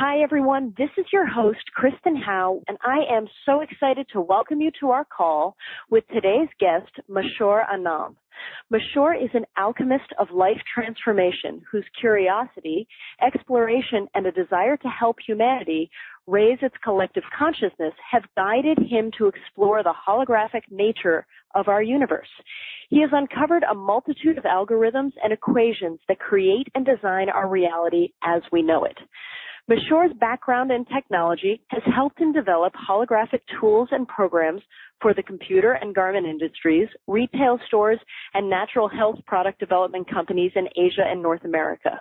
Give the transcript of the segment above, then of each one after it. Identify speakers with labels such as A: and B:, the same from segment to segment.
A: Hi, everyone. This is your host, Kristen Howe, and I am so excited to welcome you to our call with today's guest, Mashhur Anam. Mashhur is an alchemist of life transformation whose curiosity, exploration, and a desire to help humanity raise its collective consciousness have guided him to explore the holographic nature of our universe. He has uncovered a multitude of algorithms and equations that create and design our reality as we know it. Mashhur's background in technology has helped him develop holographic tools and programs for the computer and garment industries, retail stores, and natural health product development companies in Asia and North America.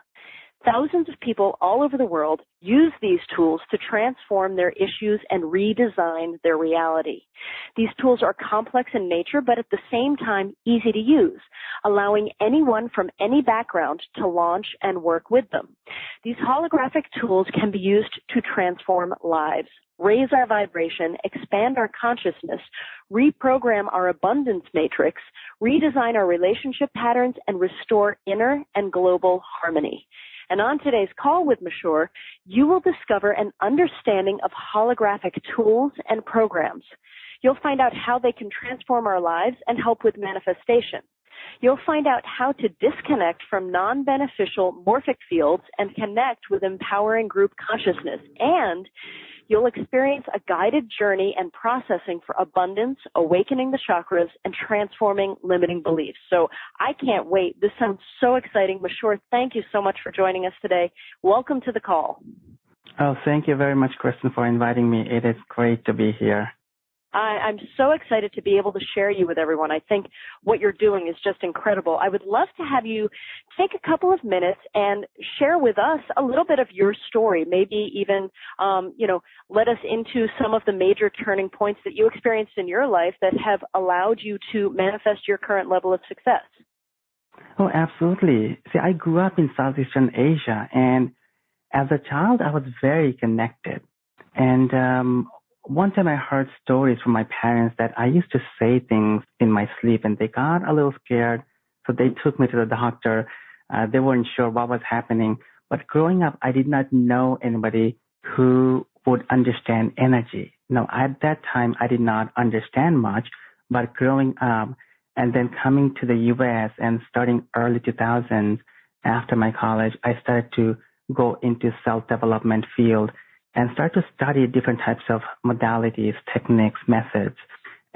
A: Thousands of people all over the world use these tools to transform their issues and redesign their reality. These tools are complex in nature, but at the same time easy to use, allowing anyone from any background to launch and work with them. These holographic tools can be used to transform lives, raise our vibration, expand our consciousness, reprogram our abundance matrix, redesign our relationship patterns, and restore inner and global harmony. And on today's call with Mashhur, you will discover an understanding of holographic tools and programs. You'll find out how they can transform our lives and help with manifestation. You'll find out how to disconnect from non-beneficial morphic fields and connect with empowering group consciousness. And you'll experience a guided journey and processing for abundance, awakening the chakras, and transforming limiting beliefs. So I can't wait. This sounds so exciting. Mashhur, thank you so much for joining us today. Welcome to the call.
B: Oh, thank you very much, Kristen, for inviting me. It is great to be here.
A: I'm so excited to be able to share you with everyone. I think what you're doing is just incredible. I would love to have you take a couple of minutes and share with us a little bit of your story, maybe even, let us into some of the major turning points that you experienced in your life that have allowed you to manifest your current level of success.
B: Oh, absolutely. See, I grew up in Southeastern Asia, and as a child, I was very connected. And one time I heard stories from my parents that I used to say things in my sleep, and they got a little scared, so they took me to the doctor. They weren't sure what was happening. But growing up, I did not know anybody who would understand energy. No, at that time, I did not understand much, but growing up and then coming to the U.S. and starting early 2000s after my college, I started to go into self-development field and start to study different types of modalities, techniques, methods,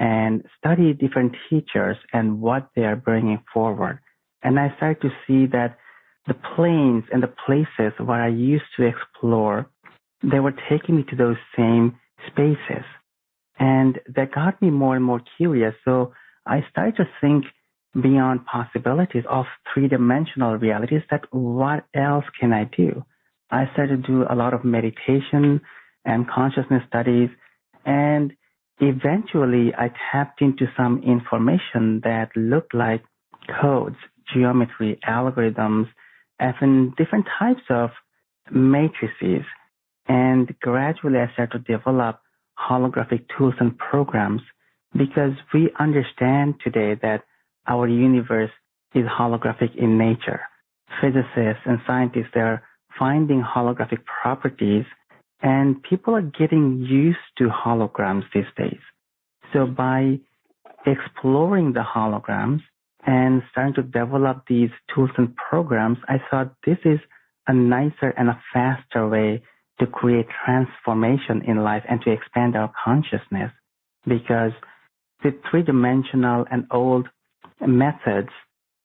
B: and study different teachers and what they are bringing forward. And I started to see that the planes and the places where I used to explore, they were taking me to those same spaces. And that got me more and more curious. So I started to think beyond possibilities of three-dimensional realities, that what else can I do? I started to do a lot of meditation and consciousness studies, and eventually I tapped into some information that looked like codes, geometry, algorithms, and different types of matrices. And gradually I started to develop holographic tools and programs, because we understand today that our universe is holographic in nature. Physicists and scientists, they're finding holographic properties, and people are getting used to holograms these days. So by exploring the holograms and starting to develop these tools and programs, I thought this is a nicer and a faster way to create transformation in life and to expand our consciousness, because the three-dimensional and old methods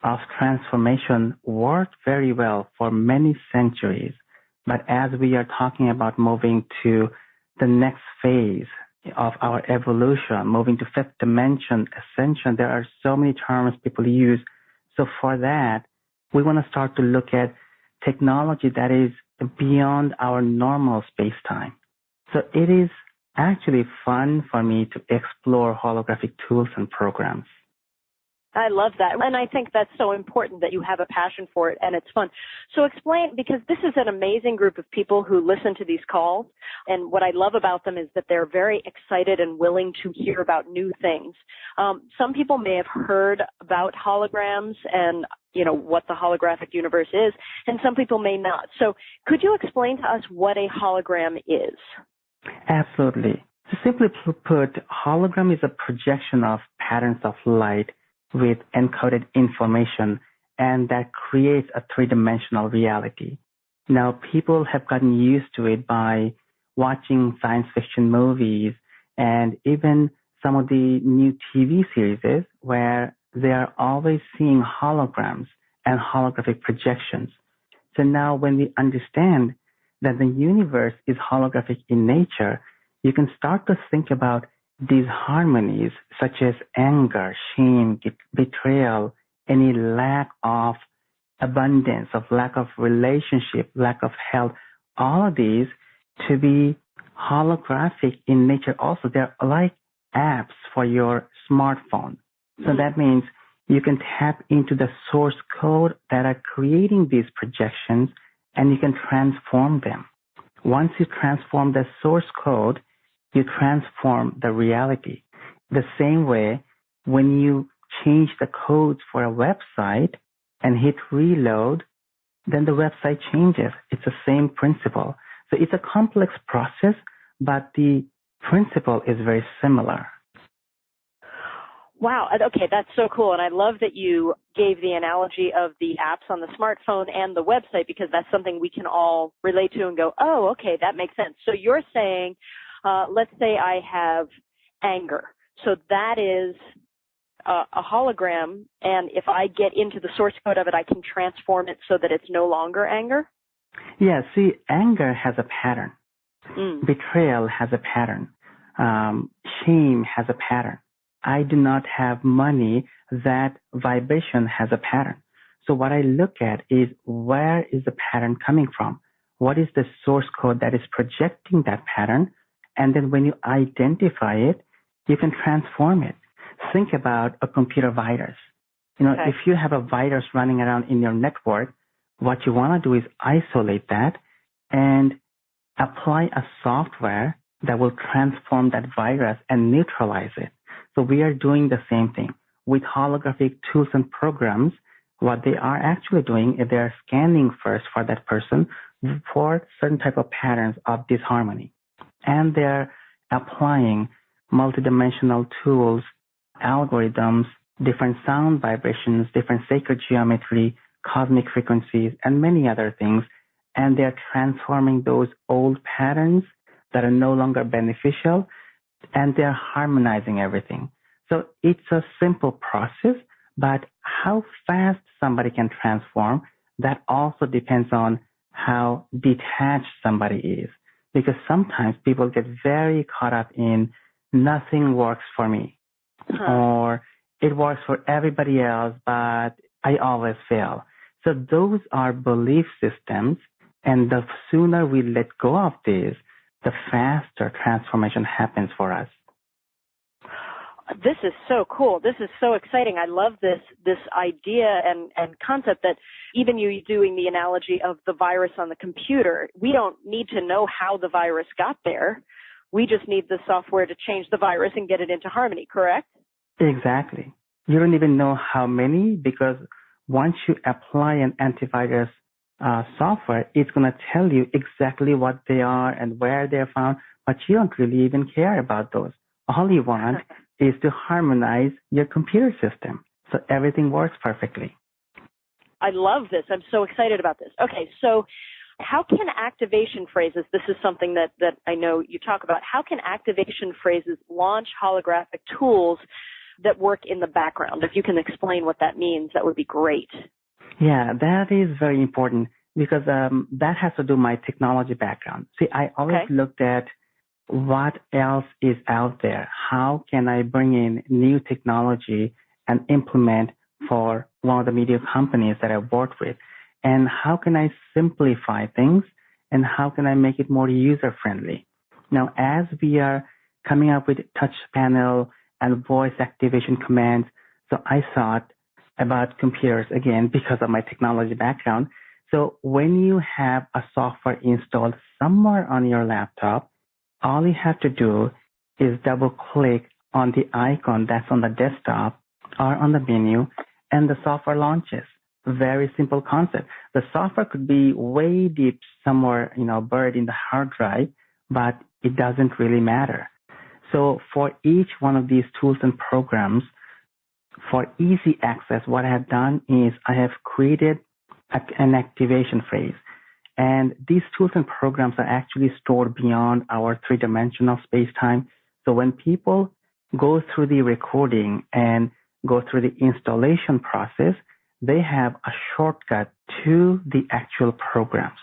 B: of transformation worked very well for many centuries. But as we are talking about moving to the next phase of our evolution, moving to fifth dimension, ascension, there are so many terms people use. So for that, we want to start to look at technology that is beyond our normal space-time. So it is actually fun for me to explore holographic tools and programs.
A: I love that. And I think that's so important that you have a passion for it and it's fun. So explain, because this is an amazing group of people who listen to these calls. And what I love about them is that they're very excited and willing to hear about new things. Some people may have heard about holograms and, what the holographic universe is, and some people may not. So could you explain to us what a hologram is?
B: Absolutely. So simply put, hologram is a projection of patterns of light with encoded information, and that creates a three-dimensional reality. Now, people have gotten used to it by watching science fiction movies and even some of the new TV series where they are always seeing holograms and holographic projections. So now when we understand that the universe is holographic in nature, you can start to think about these harmonies such as anger, shame, betrayal, any lack of abundance, of lack of relationship, lack of health, all of these to be holographic in nature also. They're like apps for your smartphone. So that means you can tap into the source code that are creating these projections and you can transform them. Once you transform the source code, you transform the reality. The same way, when you change the codes for a website and hit reload, then the website changes. It's the same principle. So it's a complex process, but the principle is very similar.
A: Wow. Okay, that's so cool. And I love that you gave the analogy of the apps on the smartphone and the website, because that's something we can all relate to and go, oh, okay, that makes sense. So you're saying, let's say I have anger. So that is a hologram, and if I get into the source code of it, I can transform it so that it's no longer anger?
B: Yeah, see, anger has a pattern. Betrayal has a pattern. Shame has a pattern. I do not have money. That vibration has a pattern. So what I look at is, where is the pattern coming from? What is the source code that is projecting that pattern? And then when you identify it, you can transform it. Think about a computer virus. If you have a virus running around in your network, what you want to do is isolate that and apply a software that will transform that virus and neutralize it. So we are doing the same thing with holographic tools and programs. What they are actually doing is they are scanning first for that person for certain type of patterns of disharmony. And they're applying multidimensional tools, algorithms, different sound vibrations, different sacred geometry, cosmic frequencies, and many other things. And they're transforming those old patterns that are no longer beneficial, and they're harmonizing everything. So it's a simple process, but how fast somebody can transform, that also depends on how detached somebody is. Because sometimes people get very caught up in nothing works for me, or it works for everybody else, but I always fail. So those are belief systems, and the sooner we let go of these, the faster transformation happens for us.
A: This is so cool. This is so exciting. I love this idea and concept that even you doing the analogy of the virus on the computer, we don't need to know how the virus got there. We just need the software to change the virus and get it into harmony, correct?
B: Exactly. You don't even know how many, because once you apply an antivirus software, it's going to tell you exactly what they are and where they're found, but you don't really even care about those. All you want is to harmonize your computer system so everything works perfectly.
A: I love this. I'm so excited about this. Okay, so how can activation phrases, this is something that I know you talk about, how can activation phrases launch holographic tools that work in the background? If you can explain what that means, that would be great.
B: Yeah, that is very important, because that has to do with my technology background. See, I always looked at what else is out there. How can I bring in new technology and implement for one of the media companies that I've worked with? And how can I simplify things? And how can I make it more user-friendly? Now, as we are coming up with touch panel and voice activation commands, So I thought about computers again because of my technology background. So when you have a software installed somewhere on your laptop, all you have to do is double click on the icon that's on the desktop or on the menu, and the software launches. Very simple concept. The software could be way deep somewhere, buried in the hard drive, but it doesn't really matter. So for each one of these tools and programs, for easy access, what I have done is I have created an activation phrase. And these tools and programs are actually stored beyond our three-dimensional space-time. So when people go through the recording and go through the installation process, they have a shortcut to the actual programs.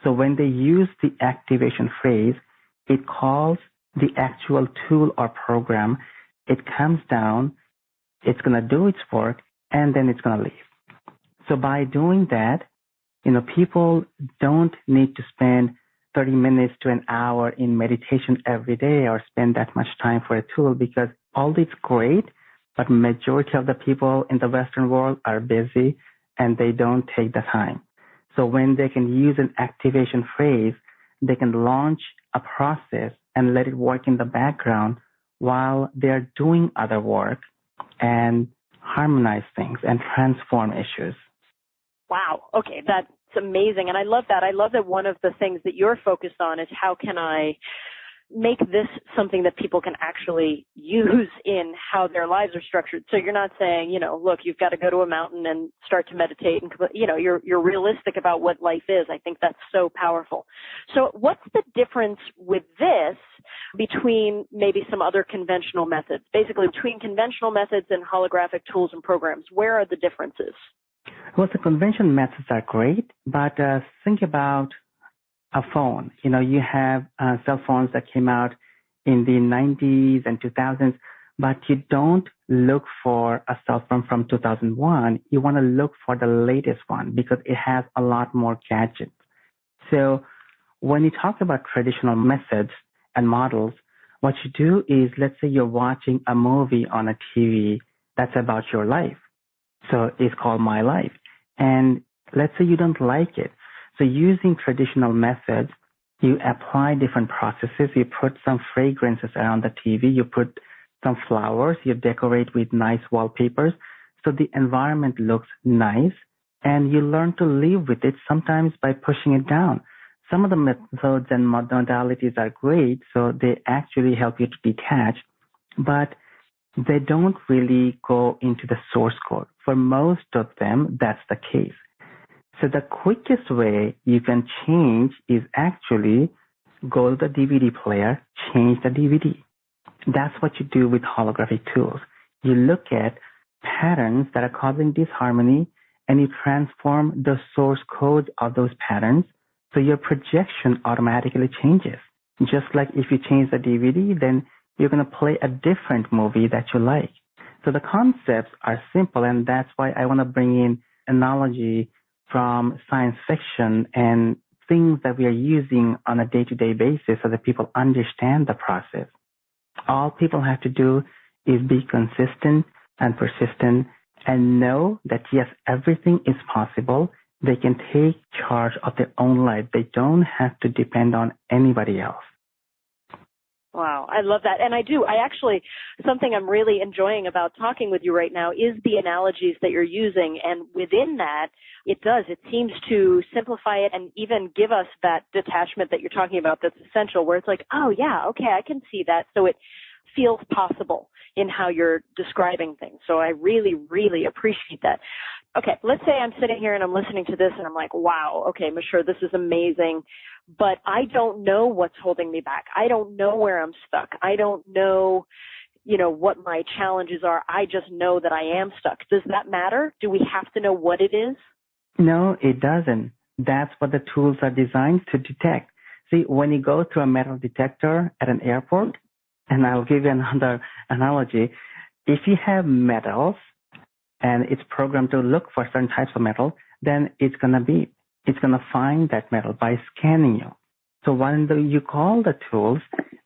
B: So when they use the activation phrase, it calls the actual tool or program. It comes down, it's going to do its work, and then it's going to leave. So by doing that, people don't need to spend 30 minutes to an hour in meditation every day or spend that much time for a tool, because all it's great, but majority of the people in the Western world are busy and they don't take the time. So when they can use an activation phrase, they can launch a process and let it work in the background while they're doing other work and harmonize things and transform issues.
A: Wow. Okay, that's amazing. And I love that. I love that one of the things that you're focused on is how can I make this something that people can actually use in how their lives are structured. So you're not saying, look, you've got to go to a mountain and start to meditate, and you're realistic about what life is. I think that's so powerful. So what's the difference with this between maybe some other conventional methods? Basically, between conventional methods and holographic tools and programs, where are the differences?
B: Well, the conventional methods are great, but think about a phone. You have cell phones that came out in the 90s and 2000s, but you don't look for a cell phone from 2001. You want to look for the latest one because it has a lot more gadgets. So when you talk about traditional methods and models, what you do is, let's say you're watching a movie on a TV that's about your life. So it's called My Life. And let's say you don't like it. So using traditional methods, you apply different processes. You put some fragrances around the TV. You put some flowers. You decorate with nice wallpapers. So the environment looks nice, and you learn to live with it, sometimes by pushing it down. Some of the methods and modalities are great, so they actually help you to detach, but they don't really go into the source code. For most of them, that's the case. So the quickest way you can change is actually go to the DVD player, change the DVD. That's what you do with holographic tools. You look at patterns that are causing disharmony, and you transform the source code of those patterns, so your projection automatically changes. Just like if you change the DVD, then you're going to play a different movie that you like. So the concepts are simple, and that's why I want to bring in analogy from science fiction and things that we are using on a day-to-day basis so that people understand the process. All people have to do is be consistent and persistent and know that, yes, everything is possible. They can take charge of their own life. They don't have to depend on anybody else.
A: Wow, I love that. And something I'm really enjoying about talking with you right now is the analogies that you're using. And within that, it seems to simplify it and even give us that detachment that you're talking about that's essential, where it's like, oh yeah, okay, I can see that. So it feels possible in how you're describing things. So I really, really appreciate that. Okay, let's say I'm sitting here and I'm listening to this and I'm like, wow, okay, Mashhur, this is amazing, but I don't know what's holding me back. I don't know where I'm stuck. I don't know, what my challenges are. I just know that I am stuck. Does that matter? Do we have to know what it is?
B: No, it doesn't. That's what the tools are designed to detect. See, when you go through a metal detector at an airport, and I'll give you another analogy, if you have metals, and it's programmed to look for certain types of metal, then it's going to find that metal by scanning you. So when you call the tools,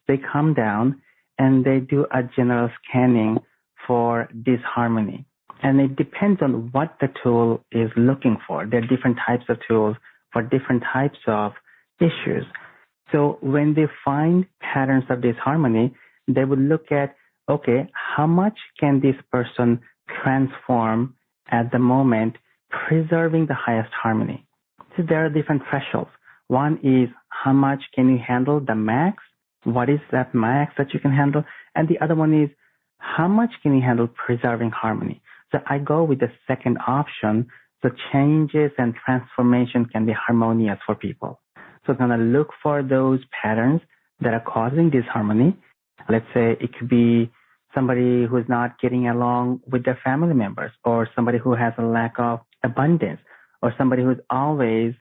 B: they come down and they do a general scanning for disharmony. And it depends on what the tool is looking for. There are different types of tools for different types of issues. So when they find patterns of disharmony, they would look at, okay, how much can this person transform at the moment, preserving the highest harmony? So there are different thresholds. One is how much can you handle the max? What is that max that you can handle? And the other one is how much can you handle preserving harmony? So I go with the second option. So changes and transformation can be harmonious for people. So I'm going to look for those patterns that are causing disharmony. Let's say it could be somebody who's not getting along with their family members, or somebody who has a lack of abundance, or somebody who's always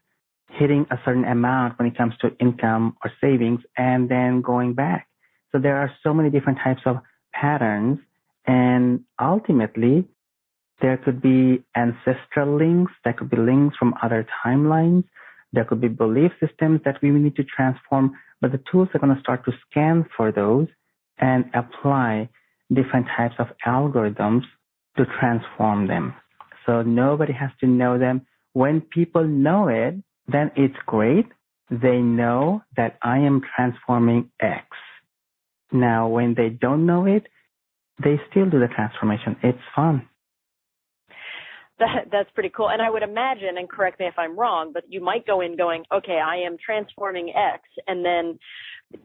B: hitting a certain amount when it comes to income or savings and then going back. So there are so many different types of patterns, and ultimately there could be ancestral links, there could be links from other timelines, there could be belief systems that we need to transform, but the tools are going to start to scan for those and apply different types of algorithms to transform them. So nobody has to know them. When people know it, then it's great. They know that I am transforming X. Now, when they don't know it, they still do the transformation. It's fun.
A: That's pretty cool. And I would imagine, and correct me if I'm wrong, but you might go in going, okay, I am transforming X, and then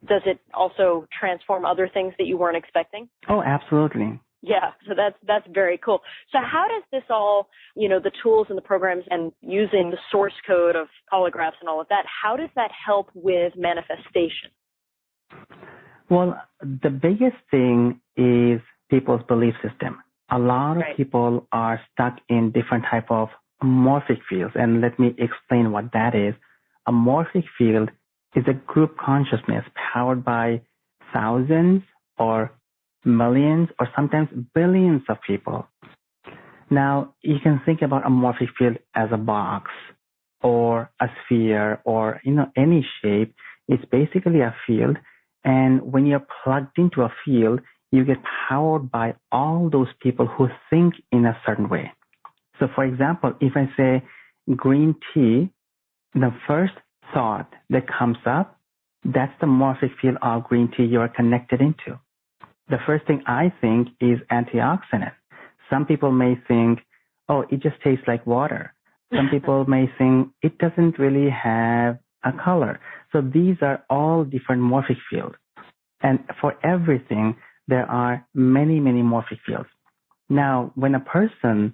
A: does it also transform other things that you weren't expecting?
B: Oh, absolutely.
A: Yeah, so that's very cool. So how does this all, the tools and the programs and using the source code of holographs and all of that, how does that help with manifestation?
B: Well, the biggest thing is people's belief system. A lot of people are stuck in different type of morphic fields, and let me explain what that is. A morphic field is a group consciousness powered by thousands or millions or sometimes billions of people. Now, you can think about a morphic field as a box or a sphere or, any shape. It's basically a field, and when you're plugged into a field, you get powered by all those people who think in a certain way. So, for example, if I say green tea, the first thought that comes up, that's the morphic field of green tea you are connected into. The first thing I think is antioxidant. Some people may think, oh, it just tastes like water. Some people may think it doesn't really have a color. So these are all different morphic fields. And for everything, there are many, many morphic fields. Now, when a person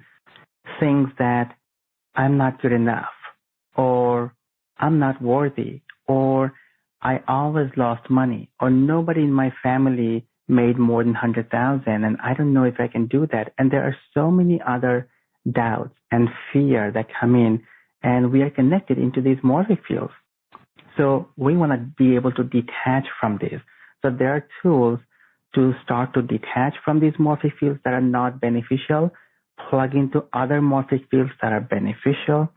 B: thinks that I'm not good enough, or I'm not worthy, or I always lost money, or nobody in my family made more than 100,000 and I don't know if I can do that. And there are so many other doubts and fear that come in, and we are connected into these morphic fields. So we want to be able to detach from this. So there are tools to start to detach from these morphic fields that are not beneficial, plug into other morphic fields that are beneficial,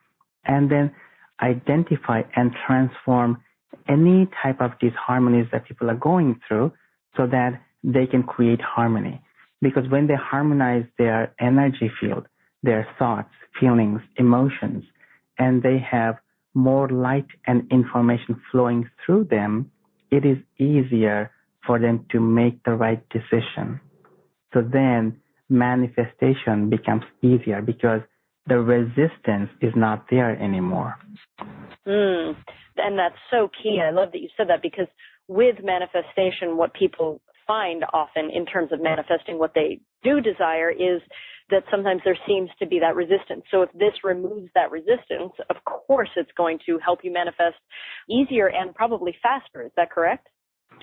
B: and then identify and transform any type of disharmonies that people are going through so that they can create harmony. Because when they harmonize their energy field, their thoughts, feelings, emotions, and they have more light and information flowing through them, it is easier for them to make the right decision. So then manifestation becomes easier because the resistance is not there anymore.
A: And that's so key. I love that you said that, because with manifestation, what people find often in terms of manifesting what they do desire is that sometimes there seems to be that resistance. So if this removes that resistance, of course it's going to help you manifest easier and probably faster. Is that correct?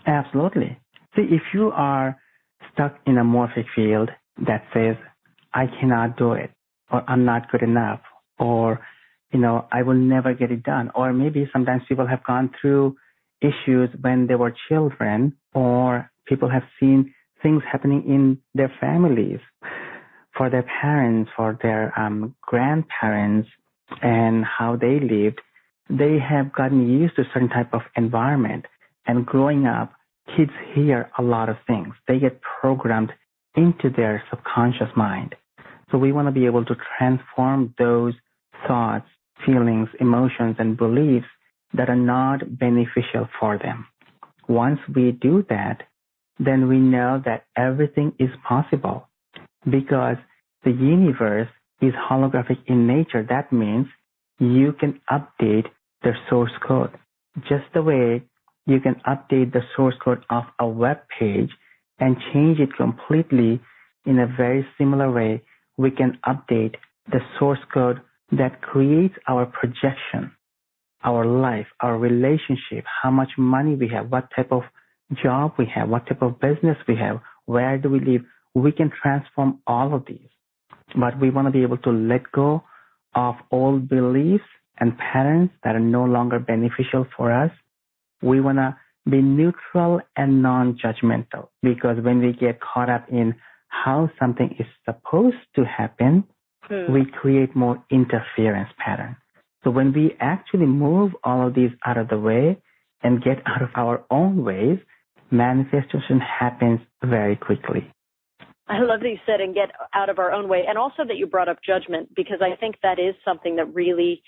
B: Absolutely. See, if you are stuck in a morphic field that says, I cannot do it, or I'm not good enough, or, I will never get it done, or maybe sometimes people have gone through issues when they were children, or people have seen things happening in their families, for their parents, for their grandparents, and how they lived. They have gotten used to a certain type of environment. And growing up, kids hear a lot of things. They get programmed into their subconscious mind. So we want to be able to transform those thoughts, feelings, emotions, and beliefs that are not beneficial for them. Once we do that, then we know that everything is possible because the universe is holographic in nature. That means you can update the source code just the way you can update the source code of a web page and change it completely. In a very similar way, we can update the source code that creates our projection, our life, our relationship, how much money we have, what type of job we have, what type of business we have, where do we live. We can transform all of these. But we want to be able to let go of old beliefs and patterns that are no longer beneficial for us. We want to be neutral and non-judgmental, because when we get caught up in how something is supposed to happen, we create more interference pattern. So when we actually move all of these out of the way and get out of our own ways, manifestation happens very quickly.
A: I love that you said and get out of our own way, and also that you brought up judgment, because I think that is something that really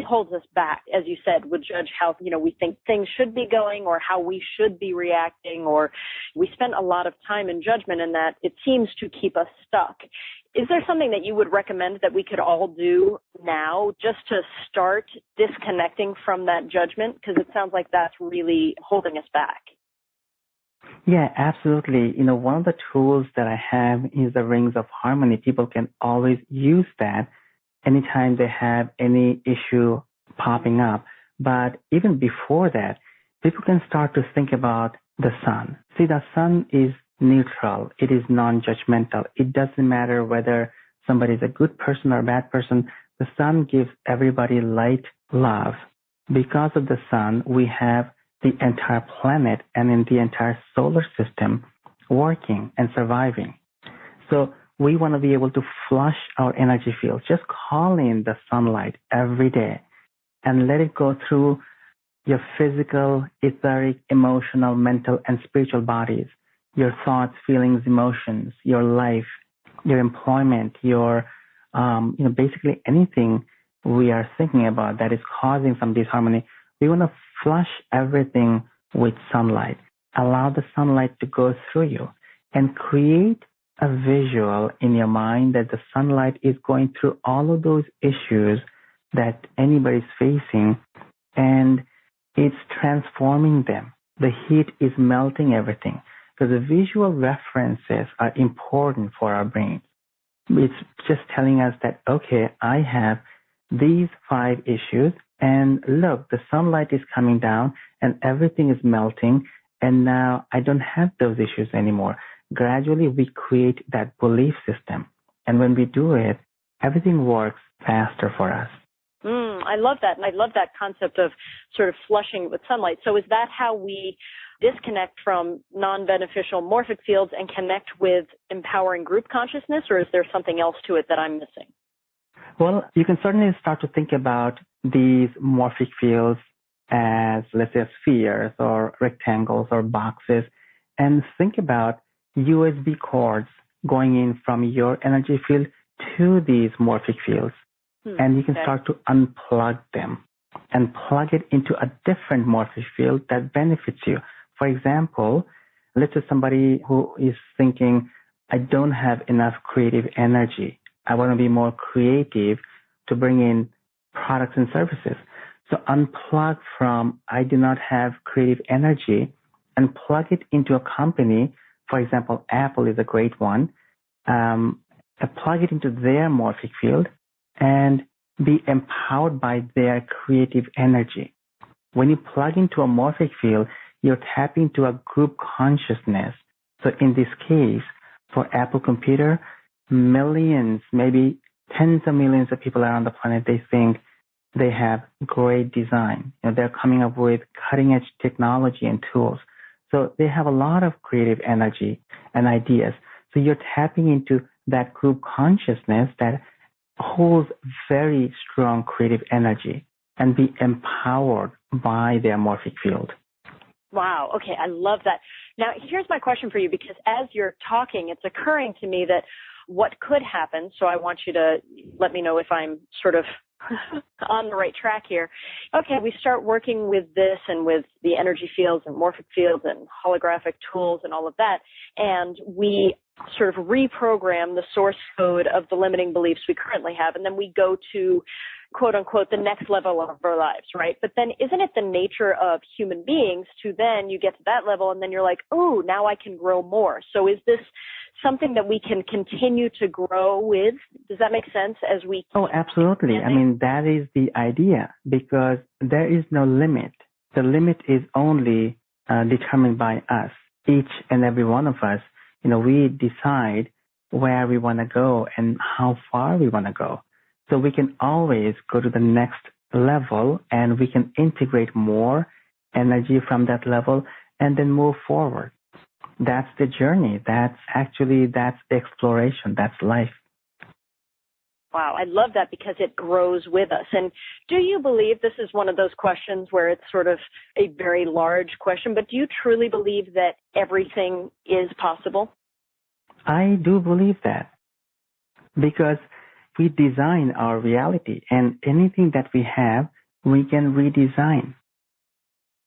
A: holds us back. As you said, would judge how, we think things should be going or how we should be reacting, or we spend a lot of time in judgment, and that it seems to keep us stuck. Is there something that you would recommend that we could all do now just to start disconnecting from that judgment? Because it sounds like that's really holding us back.
B: Yeah, absolutely. One of the tools that I have is the Rings of Harmony. People can always use that anytime they have any issue popping up. But even before that, people can start to think about the sun. See, the sun is neutral. It is non-judgmental. It doesn't matter whether somebody is a good person or a bad person. The sun gives everybody light, love. Because of the sun, we have the entire planet and in the entire solar system working and surviving. So we want to be able to flush our energy fields. Just call in the sunlight every day and let it go through your physical, etheric, emotional, mental, and spiritual bodies, your thoughts, feelings, emotions, your life, your employment, your, basically anything we are thinking about that is causing some disharmony. We want to flush everything with sunlight. Allow the sunlight to go through you and create a visual in your mind that the sunlight is going through all of those issues that anybody's facing, and it's transforming them. The heat is melting everything, because the visual references are important for our brains. It's just telling us that, okay, I have these 5 issues, and look, the sunlight is coming down and everything is melting, and now I don't have those issues anymore. Gradually, we create that belief system. And when we do it, everything works faster for us.
A: I love that. And I love that concept of sort of flushing with sunlight. So is that how we disconnect from non-beneficial morphic fields and connect with empowering group consciousness, or is there something else to it that I'm missing?
B: Well, you can certainly start to think about these morphic fields as, let's say, spheres or rectangles or boxes, and think about USB cords going in from your energy field to these morphic fields. And you can start to unplug them and plug it into a different morphic field that benefits you. For example, let's say somebody who is thinking, I don't have enough creative energy. I want to be more creative to bring in products and services. So unplug from, I do not have creative energy, and plug it into a company. For example, Apple is a great one. Plug it into their morphic field and be empowered by their creative energy. When you plug into a morphic field, you're tapping into a group consciousness. So in this case, for Apple Computer, millions, maybe tens of millions of people around the planet, they think they have great design. They're coming up with cutting-edge technology and tools. So they have a lot of creative energy and ideas. So you're tapping into that group consciousness that holds very strong creative energy, and be empowered by their morphic field.
A: Wow. Okay. I love that. Now, here's my question for you, because as you're talking, it's occurring to me that what could happen. So I want you to let me know if I'm sort of on the right track here. Okay, we start working with this and with the energy fields and morphic fields and holographic tools and all of that, and we sort of reprogram the source code of the limiting beliefs we currently have, and then we go to, quote unquote, the next level of our lives, right? But then isn't it the nature of human beings to then you get to that level and then you're like, oh, now I can grow more. So is this something that we can continue to grow with? Does that make sense as we?
B: Oh, absolutely. I mean, that is the idea, because there is no limit. The limit is only determined by us, each and every one of us. We decide where we want to go and how far we want to go. So we can always go to the next level, and we can integrate more energy from that level and then move forward. That's the journey. That's the exploration. That's life.
A: Wow, I love that because it grows with us. And do you believe, this is one of those questions where it's sort of a very large question, but do you truly believe that everything is possible?
B: I do believe that, because we design our reality, and anything that we have, we can redesign.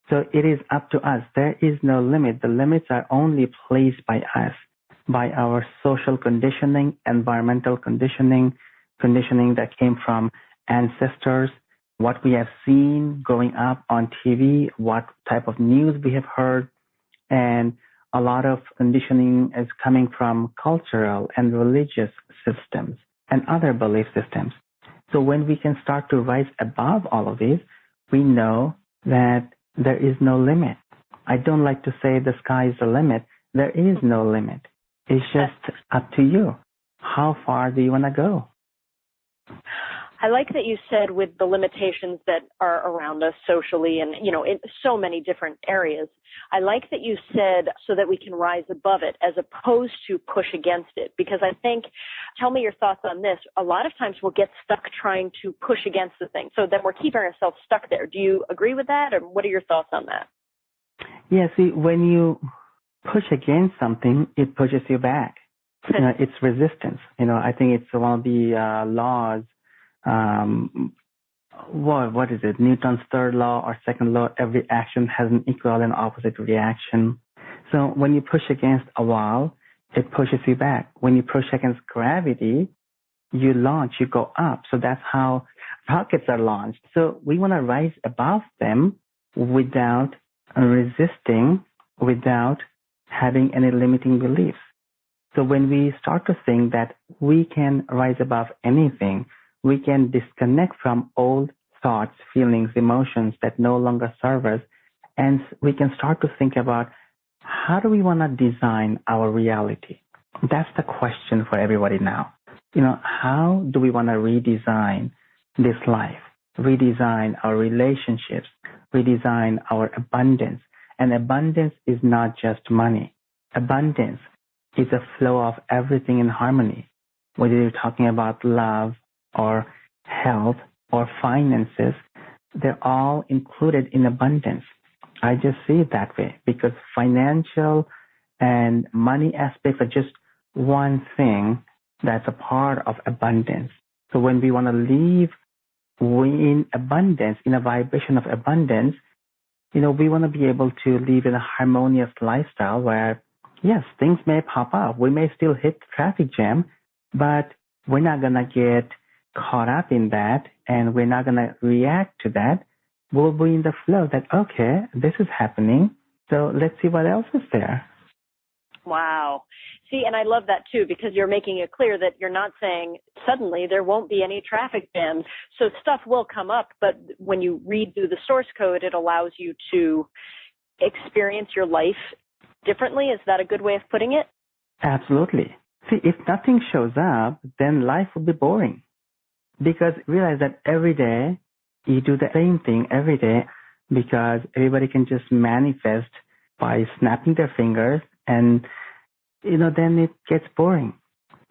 B: So it is up to us. There is no limit. The limits are only placed by us, by our social conditioning, environmental conditioning that came from ancestors, what we have seen growing up on TV, what type of news we have heard, and a lot of conditioning is coming from cultural and religious systems and other belief systems. So when we can start to rise above all of these, we know that there is no limit. I don't like to say the sky is the limit. There is no limit. It's just up to you. How far do you want to go?
A: I like that you said with the limitations that are around us socially and, in so many different areas. I like that you said so that we can rise above it as opposed to push against it, because I think, tell me your thoughts on this, a lot of times we'll get stuck trying to push against the thing. So then we're keeping ourselves stuck there. Do you agree with that, or what are your thoughts on that?
B: Yeah, see, when you push against something, it pushes you back. It's resistance. I think it's one of the laws. What is it? Newton's third law or second law, every action has an equal and opposite reaction. So when you push against a wall, it pushes you back. When you push against gravity, you launch, you go up. So that's how rockets are launched. So we want to rise above them without resisting, without having any limiting beliefs. So when we start to think that we can rise above anything, we can disconnect from old thoughts, feelings, emotions that no longer serve us, and we can start to think about how do we want to design our reality. That's the question for everybody now. How do we want to redesign this life, redesign our relationships, redesign our abundance? And abundance is not just money. Abundance is a flow of everything in harmony, whether you're talking about love or health or finances. They're all included in abundance. I just see it that way, because financial and money aspects are just one thing that's a part of abundance. So when we want to live in abundance, in a vibration of abundance, we want to be able to live in a harmonious lifestyle where, yes, things may pop up. We may still hit the traffic jam, but we're not going to get caught up in that, and we're not going to react to that. We'll be in the flow that, okay, this is happening, so let's see what else is there.
A: Wow. See, and I love that too, because you're making it clear that you're not saying suddenly there won't be any traffic jams. So stuff will come up, but when you read through the source code, it allows you to experience your life differently. Is that a good way of putting it?
B: Absolutely. See, if nothing shows up, then life will be boring. Because realize that every day you do the same thing every day, because everybody can just manifest by snapping their fingers, and then it gets boring.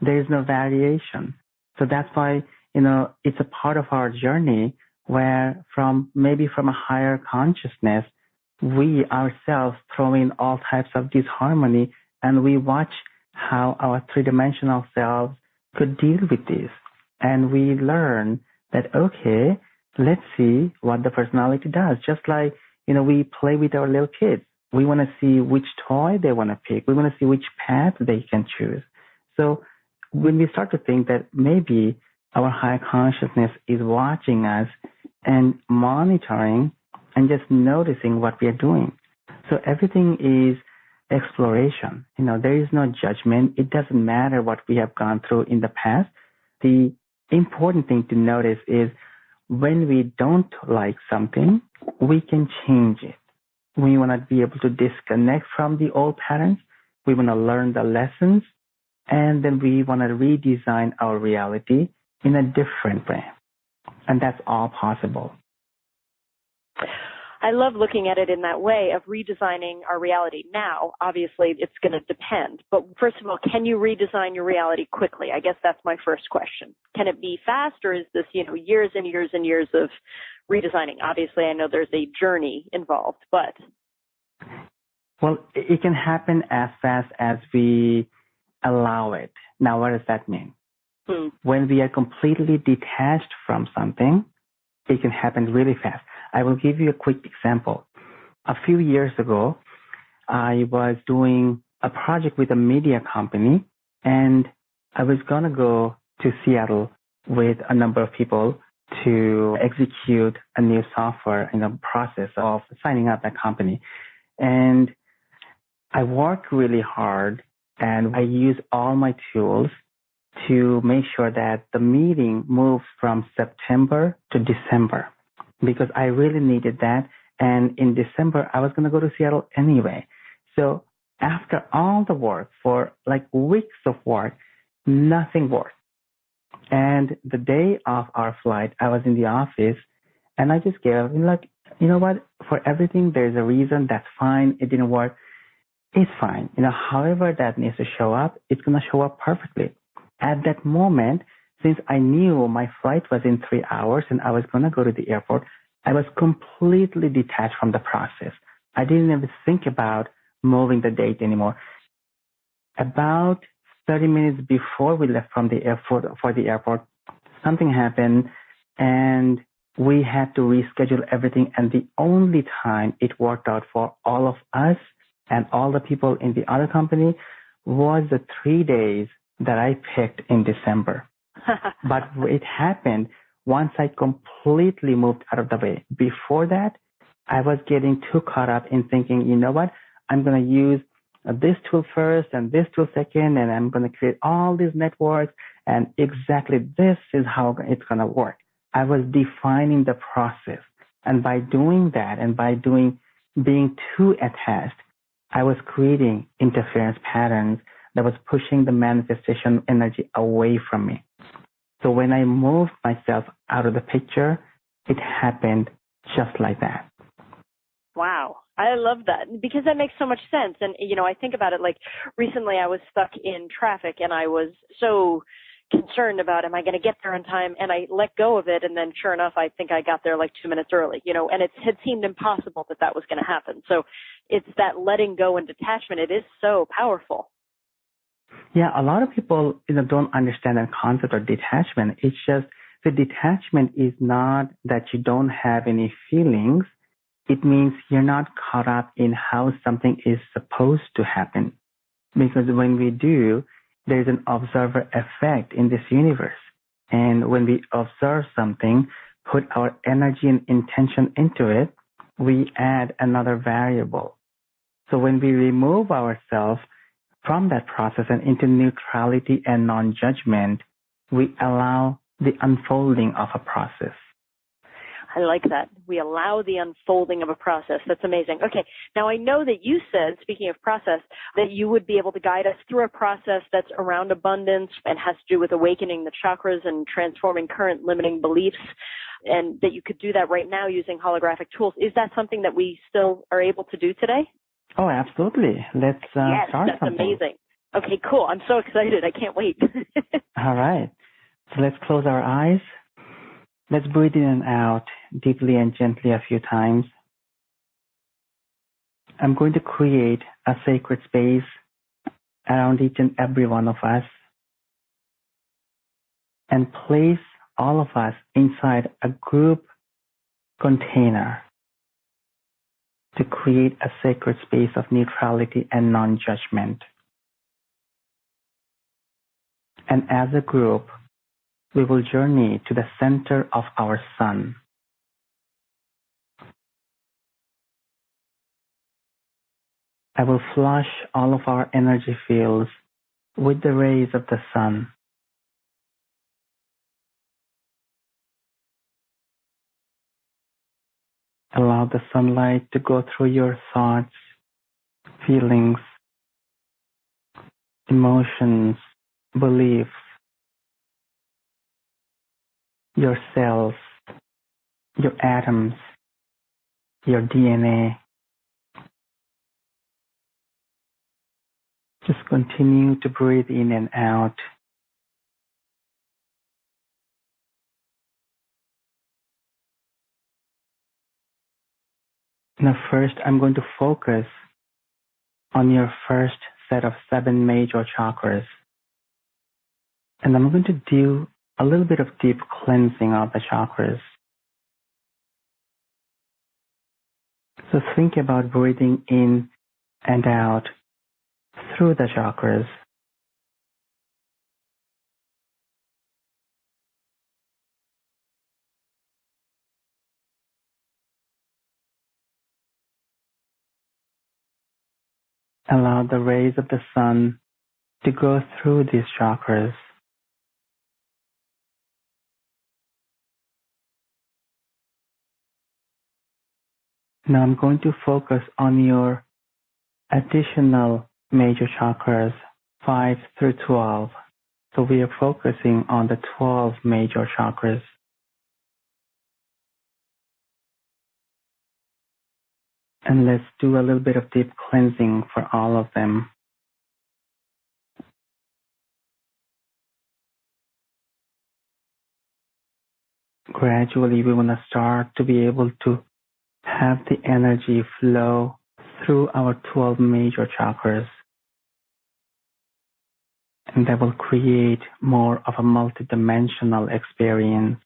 B: There is no variation. So that's why it's a part of our journey where from a higher consciousness, we ourselves throw in all types of disharmony, and we watch how our three-dimensional selves could deal with this. And we learn that, okay, let's see what the personality does. Just like, we play with our little kids. We want to see which toy they want to pick. We want to see which path they can choose. So when we start to think that maybe our higher consciousness is watching us and monitoring and just noticing what we are doing. So everything is exploration. There is no judgment. It doesn't matter what we have gone through in the past. The important thing to notice is when we don't like something, we can change it. We want to be able to disconnect from the old patterns. We want to learn the lessons, and then we want to redesign our reality in a different way. And that's all possible.
A: I love looking at it in that way of redesigning our reality. Now, obviously, it's going to depend. But first of all, can you redesign your reality quickly? I guess that's my first question. Can it be fast, or is this, years and years and years of redesigning? Obviously, I know there's a journey involved, but...
B: Well, it can happen as fast as we allow it. Now, what does that mean? When we are completely detached from something, it can happen really fast. I will give you a quick example. A few years ago, I was doing a project with a media company, and I was going to go to Seattle with a number of people to execute a new software in the process of signing up that company. And I worked really hard, and I used all my tools to make sure that the meeting moves from September to December, because I really needed that. And in December, I was going to go to Seattle anyway. So after all the work, for like weeks of work, nothing worked. And the day of our flight, I was in the office, and I just gave up. Like, you know what? For everything, there's a reason. That's fine. It didn't work. It's fine. However that needs to show up, it's going to show up perfectly. At that moment, since I knew my flight was in 3 hours and I was going to go to the airport, I was completely detached from the process. I didn't even think about moving the date anymore. About 30 minutes before we left from the airport, something happened, and we had to reschedule everything. And the only time it worked out for all of us and all the people in the other company was the 3 days that I picked in December. But it happened once I completely moved out of the way. Before that, I was getting too caught up in thinking, you know what, I'm going to use this tool first and this tool second, and I'm going to create all these networks, and exactly this is how it's going to work. I was defining the process. And by doing that, and by being too attached, I was creating interference patterns that was pushing the manifestation energy away from me. So when I moved myself out of the picture, it happened just like that.
A: Wow. I love that, because that makes so much sense. And, I think about it, like recently I was stuck in traffic, and I was so concerned about, am I going to get there on time? And I let go of it. And then sure enough, I think I got there like 2 minutes early, and it had seemed impossible that was going to happen. So it's that letting go and detachment. It is so powerful.
B: Yeah, a lot of people, don't understand that concept of detachment. It's just the detachment is not that you don't have any feelings. It means you're not caught up in how something is supposed to happen. Because when we do, there's an observer effect in this universe. And when we observe something, put our energy and intention into it, we add another variable. So when we remove ourselves from that process and into neutrality and non-judgment, we allow the unfolding of a process.
A: I like that. We allow the unfolding of a process. That's amazing. Okay. Now, I know that you said, speaking of process, that you would be able to guide us through a process that's around abundance and has to do with awakening the chakras and transforming current limiting beliefs, and that you could do that right now using holographic tools. Is that something that we still are able to do today?
B: Oh, absolutely. Let's
A: yes,
B: start
A: that's
B: something.
A: Amazing. Okay, cool. I'm so excited. I can't wait.
B: All right. So let's close our eyes. Let's breathe in and out deeply and gently a few times. I'm going to create a sacred space around each and every one of us. and place all of us inside a group container to create a sacred space of neutrality and non-judgment. And as a group, we will journey to the center of our sun. I will flush all of our energy fields with the rays of the sun. Allow the sunlight to go through your thoughts, feelings, emotions, beliefs, your cells, your atoms, your DNA. Just continue to breathe in and out. Now first, I'm going to focus on your first set of 7 major chakras. And I'm going to do a little bit of deep cleansing of the chakras. So think about breathing in and out through the chakras. Allow the rays of the sun to go through these chakras. Now I'm going to focus on your additional major chakras, 5 through 12. So we are focusing on the 12 major chakras. And let's do a little bit of deep cleansing for all of them. Gradually, we want to start to be able to have the energy flow through our 12 major chakras. And that will create more of a multidimensional experience.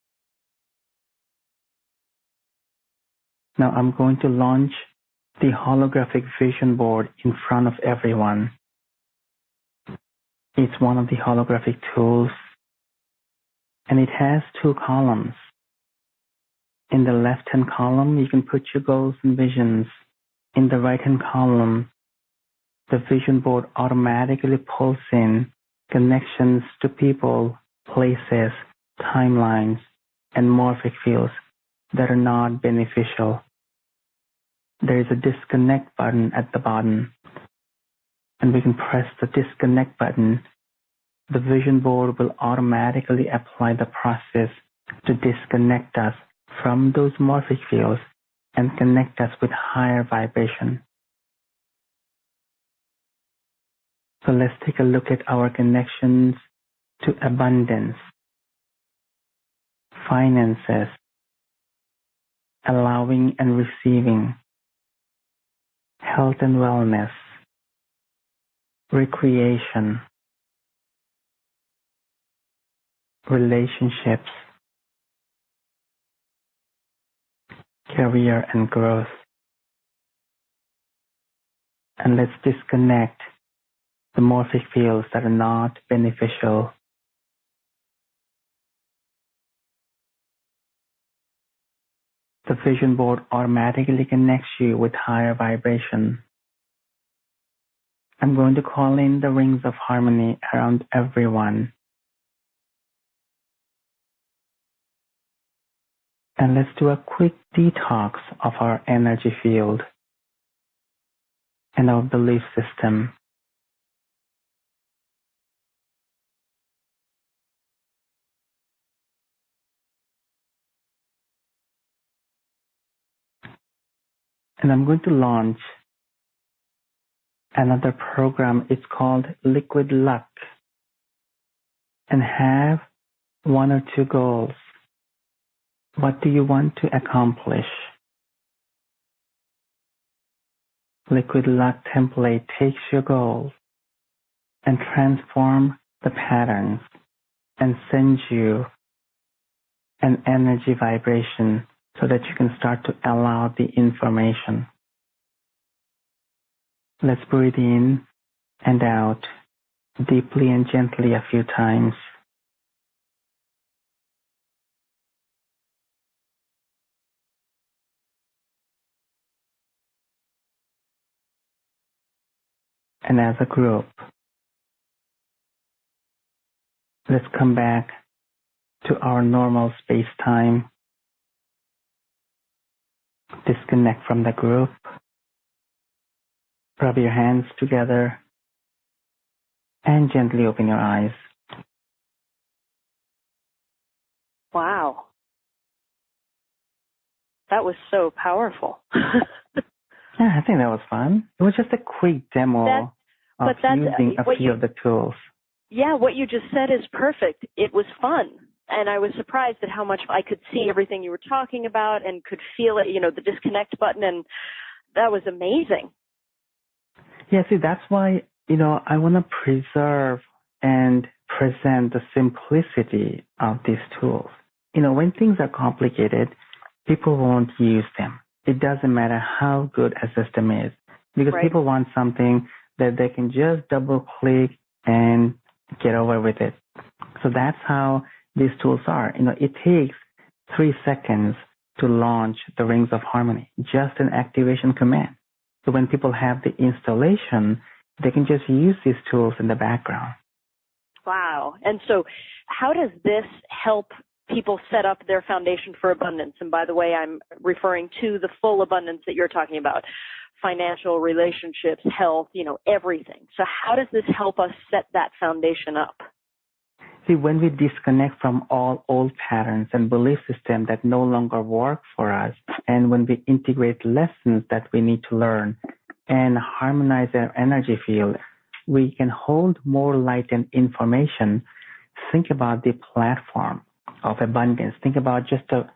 B: Now I'm going to launch the holographic vision board in front of everyone. It's one of the holographic tools, and it has 2 columns. In the left-hand column, you can put your goals and visions. In the right-hand column, the vision board automatically pulls in connections to people, places, timelines, and morphic fields that are not beneficial. There is a disconnect button at the bottom, and we can press the disconnect button. The vision board will automatically apply the process to disconnect us from those morphic fields and connect us with higher vibration. So let's take a look at our connections to abundance, finances, allowing and receiving, health and wellness, recreation, relationships, career and growth. And let's disconnect the morphic fields that are not beneficial. The vision board automatically connects you with higher vibration. I'm going to call in the rings of harmony around everyone. And let's do a quick detox of our energy field and our belief system. And I'm going to launch another program. It's called Liquid Luck, and have 1 or 2 goals. What do you want to accomplish? Liquid Luck template takes your goals and transform the patterns and send you an energy vibration so that you can start to allow the information. Let's breathe in and out deeply and gently a few times. And as a group, let's come back to our normal space-time. Disconnect from the group. Rub your hands together and gently open your eyes.
A: Wow. That was so powerful.
B: Yeah, I think that was fun. It was just a quick demo of using a few of the tools.
A: Yeah, what you just said is perfect. It was fun. And I was surprised at how much I could see everything you were talking about and could feel it, the disconnect button, and that was amazing.
B: Yeah, see, that's why, I want to preserve and present the simplicity of these tools. When things are complicated, people won't use them. It doesn't matter how good a system is, because people want something that they can just double click and get over with it. So that's how these tools are. It takes 3 seconds to launch the Rings of Harmony, just an activation command. So when people have the installation, they can just use these tools in the background.
A: Wow. And so how does this help people set up their foundation for abundance? And by the way, I'm referring to the full abundance that you're talking about, financial, relationships, health, everything. So how does this help us set that foundation up?
B: See, when we disconnect from all old patterns and belief systems that no longer work for us, and when we integrate lessons that we need to learn and harmonize our energy field, we can hold more light and information. Think about the platform of abundance. Think about just a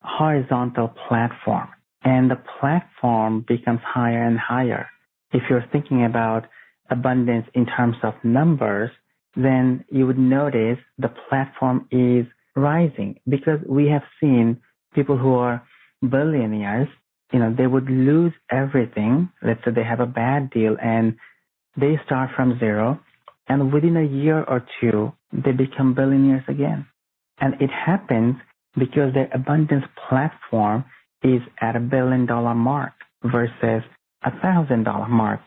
B: horizontal platform, and the platform becomes higher and higher. If you're thinking about abundance in terms of numbers, then you would notice the platform is rising, because we have seen people who are billionaires, they would lose everything. Let's say they have a bad deal and they start from zero, and within a year or two, they become billionaires again. And it happens because their abundance platform is at $1 billion mark versus $1,000 mark.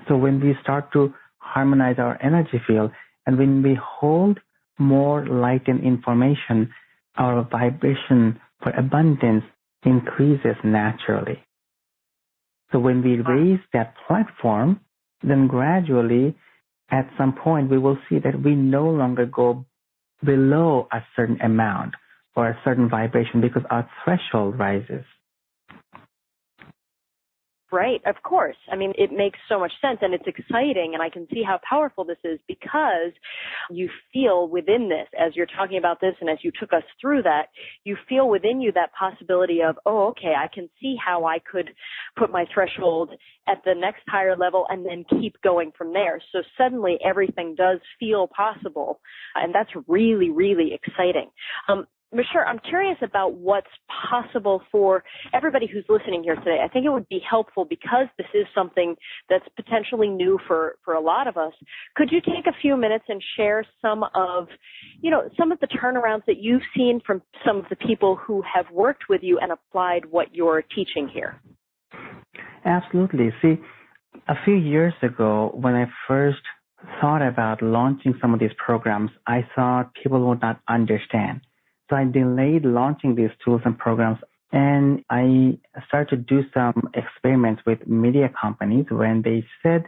B: So when we start to harmonize our energy field, and when we hold more light and information, our vibration for abundance increases naturally. So when we raise that platform, then gradually, at some point, we will see that we no longer go below a certain amount or a certain vibration, because our threshold rises.
A: Right, of course. I mean, it makes so much sense, and it's exciting, and I can see how powerful this is, because you feel within this, as you're talking about this and as you took us through that, you feel within you that possibility of, oh, okay, I can see how I could put my threshold at the next higher level and then keep going from there. So suddenly everything does feel possible, and that's really, really exciting. Mashhur, I'm curious about what's possible for everybody who's listening here today. I think it would be helpful, because this is something that's potentially new for a lot of us. Could you take a few minutes and share some of the turnarounds that you've seen from some of the people who have worked with you and applied what you're teaching here?
B: Absolutely. See, a few years ago, when I first thought about launching some of these programs, I thought people would not understand. So I delayed launching these tools and programs, and I started to do some experiments with media companies when they said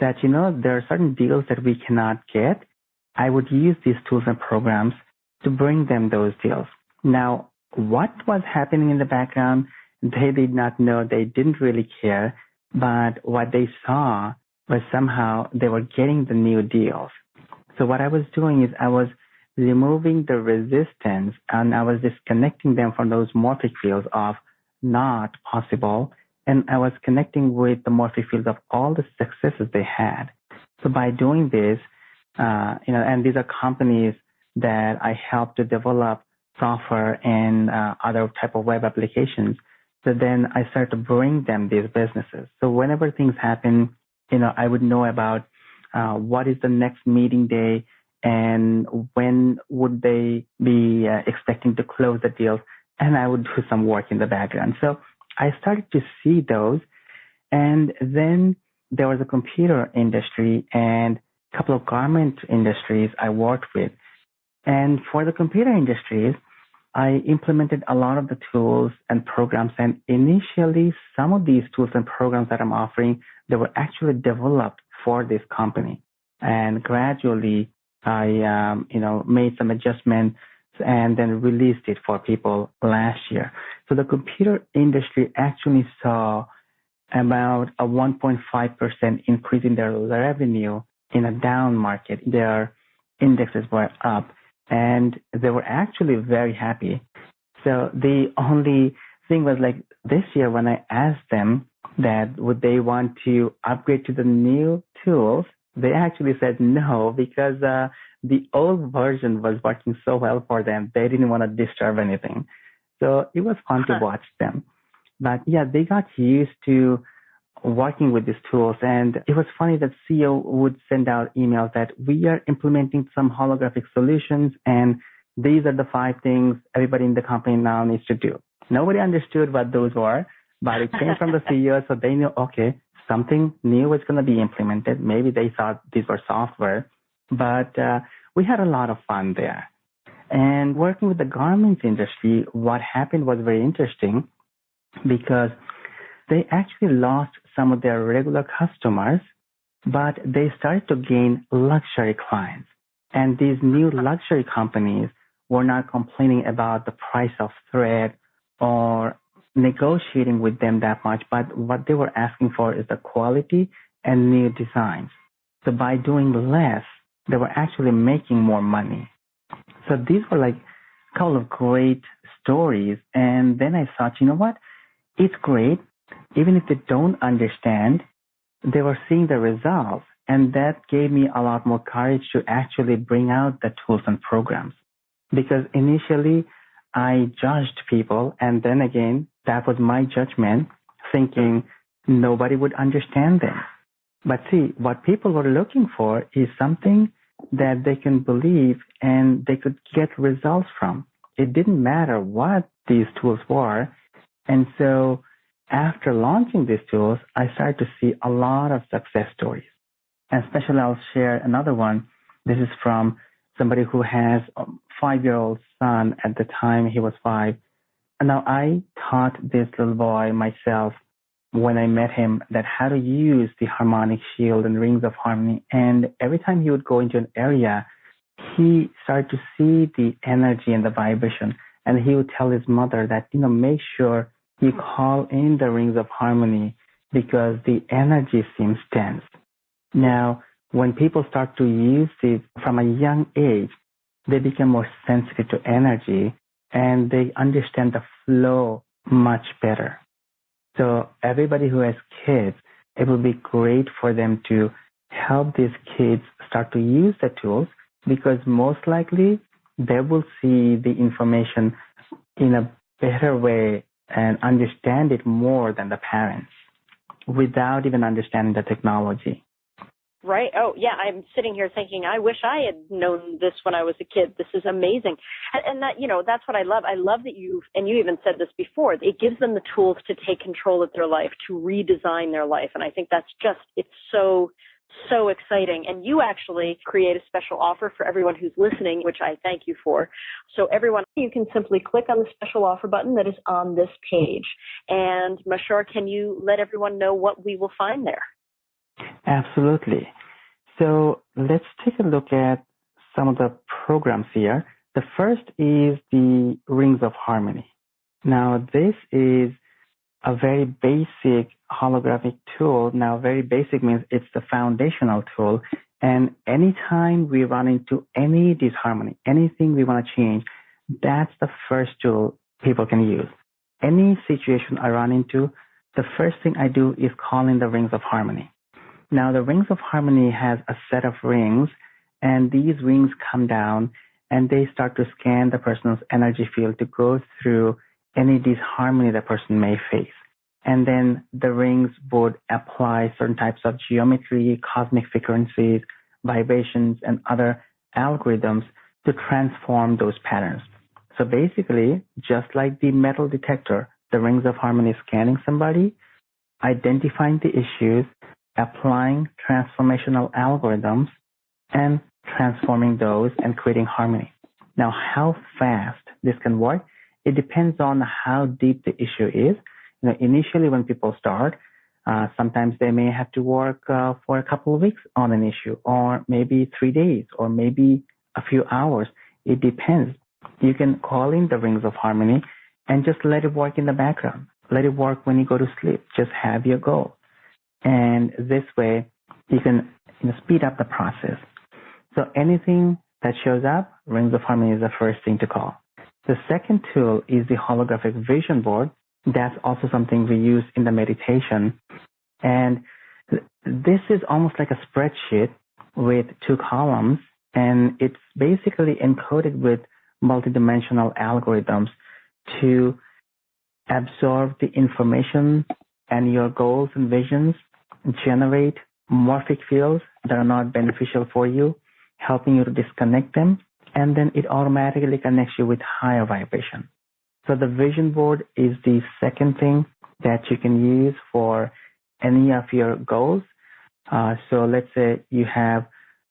B: that, there are certain deals that we cannot get. I would use these tools and programs to bring them those deals. Now, what was happening in the background, they did not know. They didn't really care. But what they saw was somehow they were getting the new deals. So what I was doing is I was removing the resistance, and I was disconnecting them from those morphic fields of not possible, and I was connecting with the morphic fields of all the successes they had. So by doing this, and these are companies that I help to develop software and other type of web applications. So then I started to bring them these businesses. So whenever things happen, I would know about what is the next meeting day and when would they be expecting to close the deals, and I would do some work in the background. So I started to see those, and then there was a computer industry and a couple of garment industries I worked with. And for the computer industries, I implemented a lot of the tools and programs, and initially some of these tools and programs that I'm offering, they were actually developed for this company. And gradually I, made some adjustments and then released it for people last year. So the computer industry actually saw about a 1.5% increase in their revenue in a down market. Their indexes were up, and they were actually very happy. So the only thing was like this year when I asked them that would they want to upgrade to the new tools, they actually said no, because the old version was working so well for them. They didn't want to disturb anything. So it was fun to watch them. But yeah, they got used to working with these tools. And it was funny that CEO would send out emails that we are implementing some holographic solutions, and these are the 5 things everybody in the company now needs to do. Nobody understood what those were, but it came from the CEO, so they knew, okay, something new is going to be implemented. Maybe they thought these were software, but we had a lot of fun there. And working with the garments industry, what happened was very interesting because they actually lost some of their regular customers, but they started to gain luxury clients. And these new luxury companies were not complaining about the price of thread or negotiating with them that much, but what they were asking for is the quality and new designs. So by doing less, they were actually making more money. So these were like a couple of great stories. And then I thought, you know what? It's great. Even if they don't understand, they were seeing the results. And that gave me a lot more courage to actually bring out the tools and programs. Because initially, I judged people. And then again, that was my judgment, thinking nobody would understand them. But see, what people were looking for is something that they can believe and they could get results from. It didn't matter what these tools were. And so after launching these tools, I started to see a lot of success stories. And especially I'll share another one. This is from somebody who has a 5-year-old son at the time he was 5. And now I taught this little boy myself when I met him that how to use the harmonic shield and rings of harmony. And every time he would go into an area, he started to see the energy and the vibration. And he would tell his mother that, make sure you call in the rings of harmony because the energy seems tense. Now, when people start to use it from a young age, they become more sensitive to energy and they understand the flow much better. So everybody who has kids, it will be great for them to help these kids start to use the tools because most likely they will see the information in a better way and understand it more than the parents without even understanding the technology.
A: Right. Oh, yeah. I'm sitting here thinking, I wish I had known this when I was a kid. This is amazing. And that, that's what I love. I love that you even said this before, it gives them the tools to take control of their life, to redesign their life. And I think that's it's so exciting. And you actually create a special offer for everyone who's listening, which I thank you for. So everyone, you can simply click on the special offer button that is on this page. And Mashhur, can you let everyone know what we will find there?
B: Absolutely. So let's take a look at some of the programs here. The first is the Rings of Harmony. Now, this is a very basic holographic tool. Now, very basic means it's the foundational tool. And anytime we run into any disharmony, anything we want to change, that's the first tool people can use. Any situation I run into, the first thing I do is call in the Rings of Harmony. Now, the Rings of Harmony has a set of rings, and these rings come down, and they start to scan the person's energy field to go through any disharmony the person may face. And then the rings would apply certain types of geometry, cosmic frequencies, vibrations, and other algorithms to transform those patterns. So basically, just like the metal detector, the rings of harmony scanning somebody, identifying the issues, applying transformational algorithms, and transforming those and creating harmony. Now, how fast this can work, it depends on how deep the issue is. Initially when people start, sometimes they may have to work for a couple of weeks on an issue, or maybe 3 days, or maybe a few hours. It depends. You can call in the rings of harmony and just let it work in the background. Let it work when you go to sleep. Just have your goal. And this way, you can speed up the process. So anything that shows up, rings of harmony is the first thing to call. The second tool is the holographic vision board. That's also something we use in the meditation. And this is almost like a spreadsheet with 2 columns, and it's basically encoded with multidimensional algorithms to absorb the information and your goals and visions, generate morphic fields that are not beneficial for you, helping you to disconnect them, and then it automatically connects you with higher vibration. So the vision board is the second thing that you can use for any of your goals. So let's say you have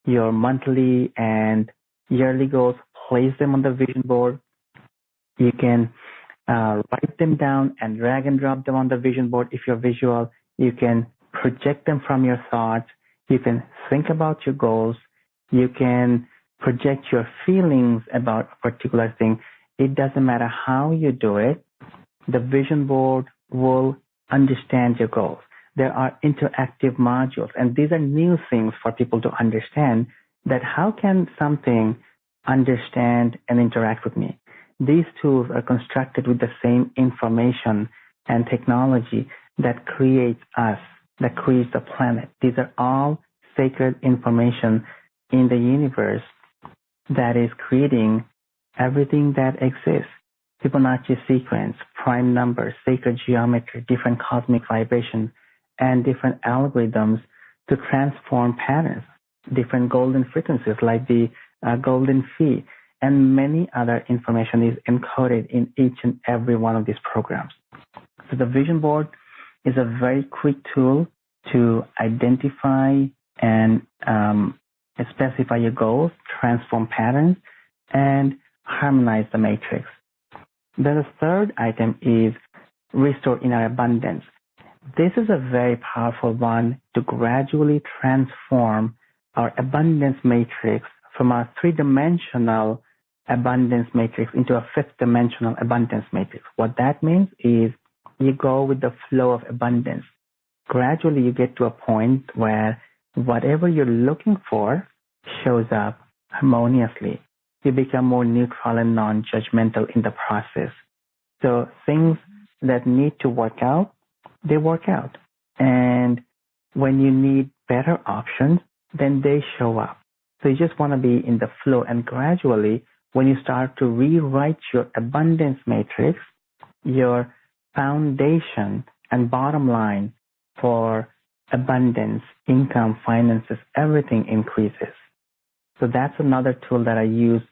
B: your monthly and yearly goals, place them on the vision board. You can write them down and drag and drop them on the vision board. If you're visual, you can project them from your thoughts. You can think about your goals. You can project your feelings about a particular thing. It doesn't matter how you do it. The vision board will understand your goals. There are interactive modules, and these are new things for people to understand, that how can something understand and interact with me? These tools are constructed with the same information and technology that creates us, that creates the planet. These are all sacred information in the universe that is creating everything that exists. Fibonacci sequence, prime numbers, sacred geometry, different cosmic vibrations, and different algorithms to transform patterns, different golden frequencies like the golden fee, and many other information is encoded in each and every one of these programs. So the vision board is a very quick tool to identify and specify your goals, transform patterns, and harmonize the matrix. Then the third item is restore inner abundance. This is a very powerful one to gradually transform our abundance matrix from a 3-dimensional abundance matrix into a 5th-dimensional abundance matrix. What that means is you go with the flow of abundance. Gradually you get to a point where whatever you're looking for shows up harmoniously. You become more neutral and non-judgmental in the process. So things that need to work out, they work out. And when you need better options, then they show up. So you just want to be in the flow, and gradually, when you start to rewrite your abundance matrix, your foundation and bottom line for abundance, income, finances, everything increases. So that's another tool that I use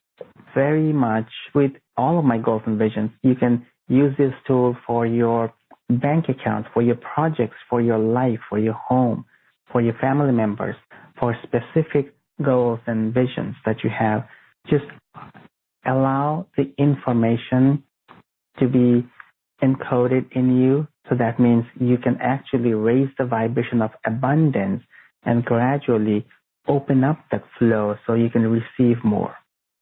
B: very much with all of my goals and visions. You can use this tool for your bank accounts, for your projects, for your life, for your home, for your family members, for specific goals and visions that you have. Just allow the information to be encoded in you. So that means you can actually raise the vibration of abundance and gradually open up that flow so you can receive more.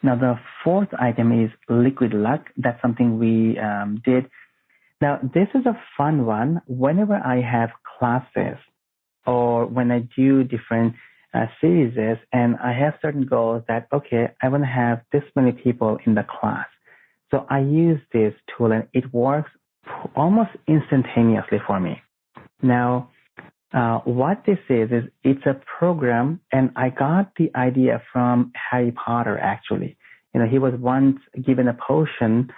B: Now, the fourth item is liquid luck. That's something we did. Now, this is a fun one. Whenever I have classes or when I do different series and I have certain goals that, okay, I want to have this many people in the class. So I use this tool and it works almost instantaneously for me. Now, what this is it's a program, and I got the idea from Harry Potter, actually. he was once given a potion.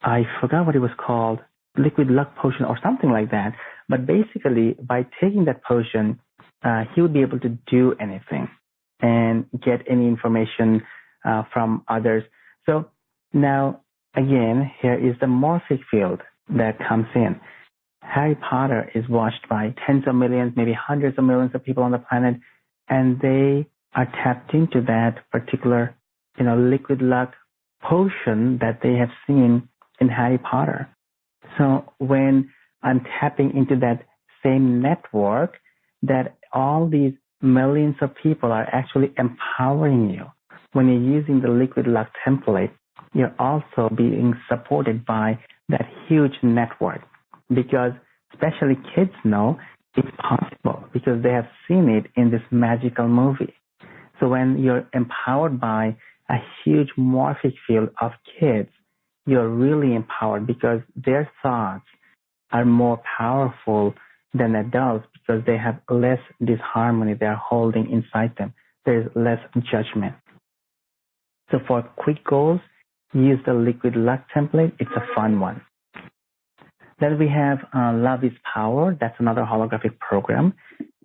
B: I forgot what it was called, liquid luck potion or something like that. But basically, by taking that potion, he would be able to do anything and get any information from others. So now, again, here is the morphic field that comes in. Harry Potter is watched by tens of millions, maybe hundreds of millions of people on the planet, and they are tapped into that particular, liquid luck potion that they have seen in Harry Potter. So when I'm tapping into that same network, that all these millions of people are actually empowering you. When you're using the liquid luck template, you're also being supported by that huge network, because especially kids know it's possible because they have seen it in this magical movie. So when you're empowered by a huge morphic field of kids, you're really empowered because their thoughts are more powerful than adults because they have less disharmony they're holding inside them. There's less judgment. So for quick goals, use the liquid luck template. It's a fun one. Then we have Love is Power. That's another holographic program.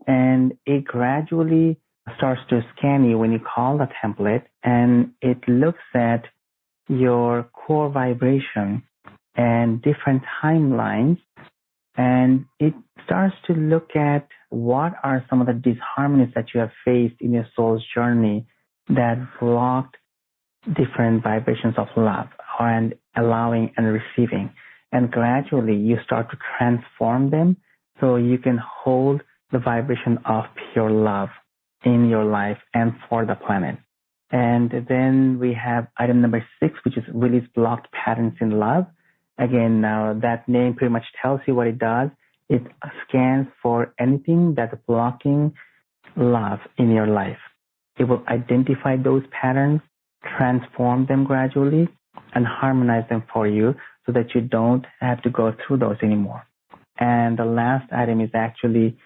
B: And it gradually starts to scan you when you call the template, and it looks at your core vibration and different timelines, and it starts to look at what are some of the disharmonies that you have faced in your soul's journey that blocked different vibrations of love and allowing and receiving. And gradually you start to transform them so you can hold the vibration of pure love in your life and for the planet. And then we have item number 6, which is release blocked patterns in love. Again, now that name pretty much tells you what it does. It scans for anything that's blocking love in your life. It will identify those patterns, transform them gradually, and harmonize them for you so that you don't have to go through those anymore. And the last item is actually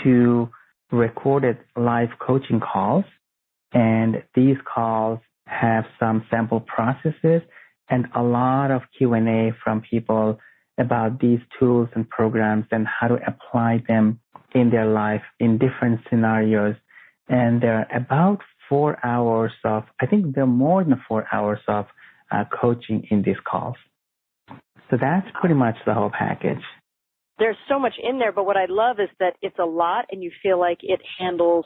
B: 2 recorded live coaching calls. And these calls have some sample processes and a lot of Q&A from people about these tools and programs and how to apply them in their life in different scenarios. And there are about 4 hours of, I think there are more than 4 hours of coaching in these calls. So that's pretty much the whole package.
A: There's so much in there, but what I love is that it's a lot and you feel like it handles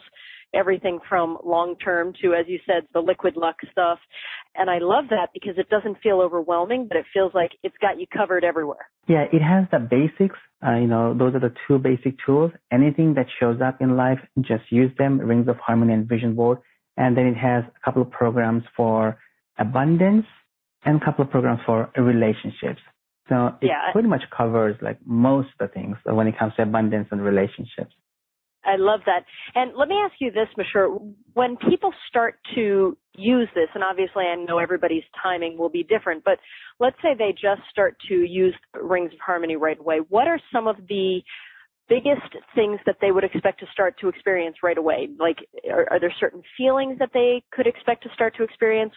A: everything from long-term to, as you said, the liquid luck stuff. And I love that because it doesn't feel overwhelming, but it feels like it's got you covered everywhere.
B: Yeah, it has the basics. Those are the 2 basic tools. Anything that shows up in life, just use them, Rings of Harmony and Vision Board. And then it has a couple of programs for abundance and a couple of programs for relationships. So it pretty much covers like most of the things when it comes to abundance and relationships.
A: I love that. And let me ask you this, Mashhur. When people start to use this, and obviously I know everybody's timing will be different, but let's say they just start to use Rings of Harmony right away. What are some of the biggest things that they would expect to start to experience right away? Like, are there certain feelings that they could expect to start to experience?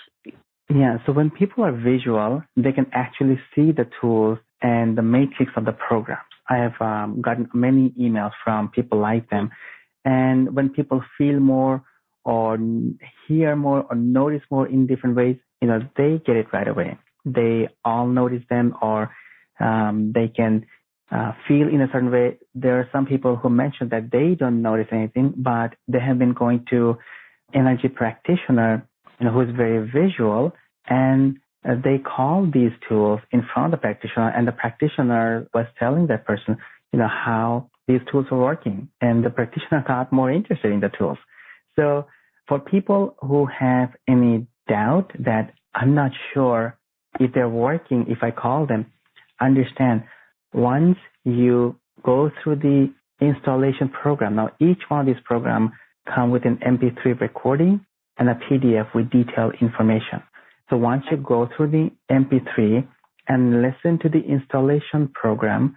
B: Yeah, so when people are visual, they can actually see the tools and the matrix of the programs. I have gotten many emails from people like them. And when people feel more or hear more or notice more in different ways, they get it right away. They all notice them, or they can feel in a certain way. There are some people who mention that they don't notice anything, but they have been going to energy practitioner who is very visual, and they call these tools in front of the practitioner, and the practitioner was telling that person, how these tools are working, and the practitioner got more interested in the tools. So for people who have any doubt that I'm not sure if they're working, if I call them, understand, once you go through the installation program, now each one of these programs come with an MP3 recording and a PDF with detailed information. So once you go through the MP3 and listen to the installation program,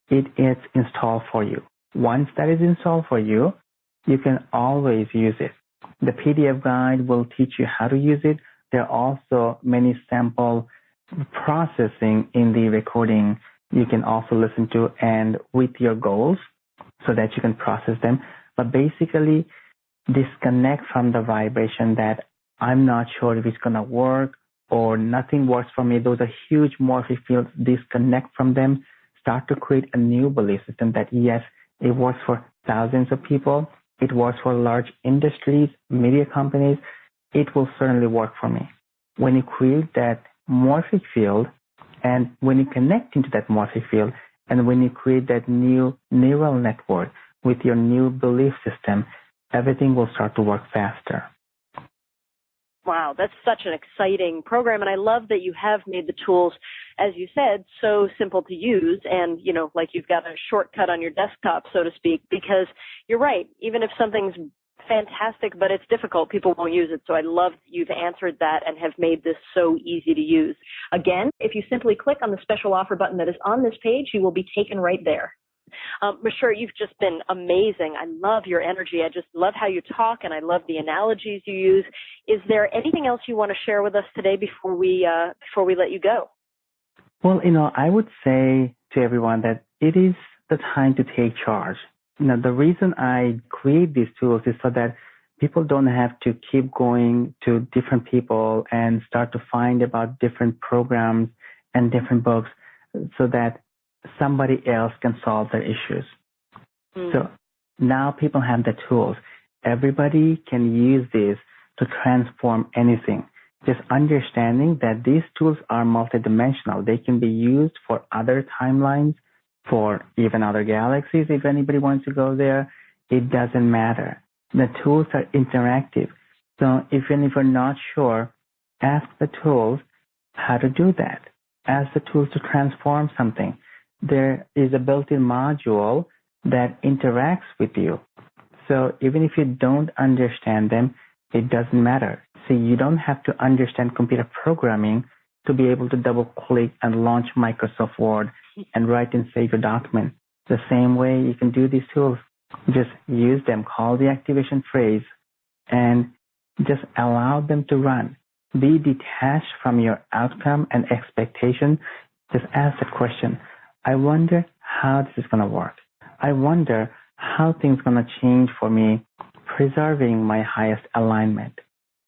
B: it is installed for you. Once that is installed for you, you can always use it. The PDF guide will teach you how to use it, there are also many sample processing in the recording you can also listen to and with your goals so that you can process them. But basically, disconnect from the vibration that I'm not sure if it's going to work or nothing works for me. Those are huge morphic fields. Disconnect from them. Start to create a new belief system that yes, it works for thousands of people. It works for large industries, media companies. It will certainly work for me. When you create that morphic field and when you connect into that morphic field and when you create that new neural network with your new belief system, everything will start to work faster.
A: Wow, that's such an exciting program, and I love that you have made the tools, as you said, so simple to use, and, you know, like you've got a shortcut on your desktop, so to speak, because you're right, even if something's fantastic but it's difficult, people won't use it, so I love that you've answered that and have made this so easy to use. Again, if you simply click on the special offer button that is on this page, you will be taken right there. Mashhur, you've just been amazing. I love your energy. I just love how you talk, and I love the analogies you use. Is there anything else you want to share with us today before we let you go?
B: Well, I would say to everyone that it is the time to take charge. The reason I create these tools is so that people don't have to keep going to different people and start to find about different programs and different books so that somebody else can solve their issues. So now people have the tools. Everybody can use this to transform anything. Just understanding that these tools are multidimensional. They can be used for other timelines, for even other galaxies. If anybody wants to go there, it doesn't matter. The tools are interactive. So even if you're not sure, ask the tools how to do that. Ask the tools to transform something. There is a built-in module that interacts with you. So even if you don't understand them, it doesn't matter. See, you don't have to understand computer programming to be able to double-click and launch Microsoft Word and write and save your document. The same way you can do these tools. Just use them, call the activation phrase, and just allow them to run. Be detached from your outcome and expectation. Just ask the question, I wonder how this is going to work. I wonder how things are going to change for me, preserving my highest alignment.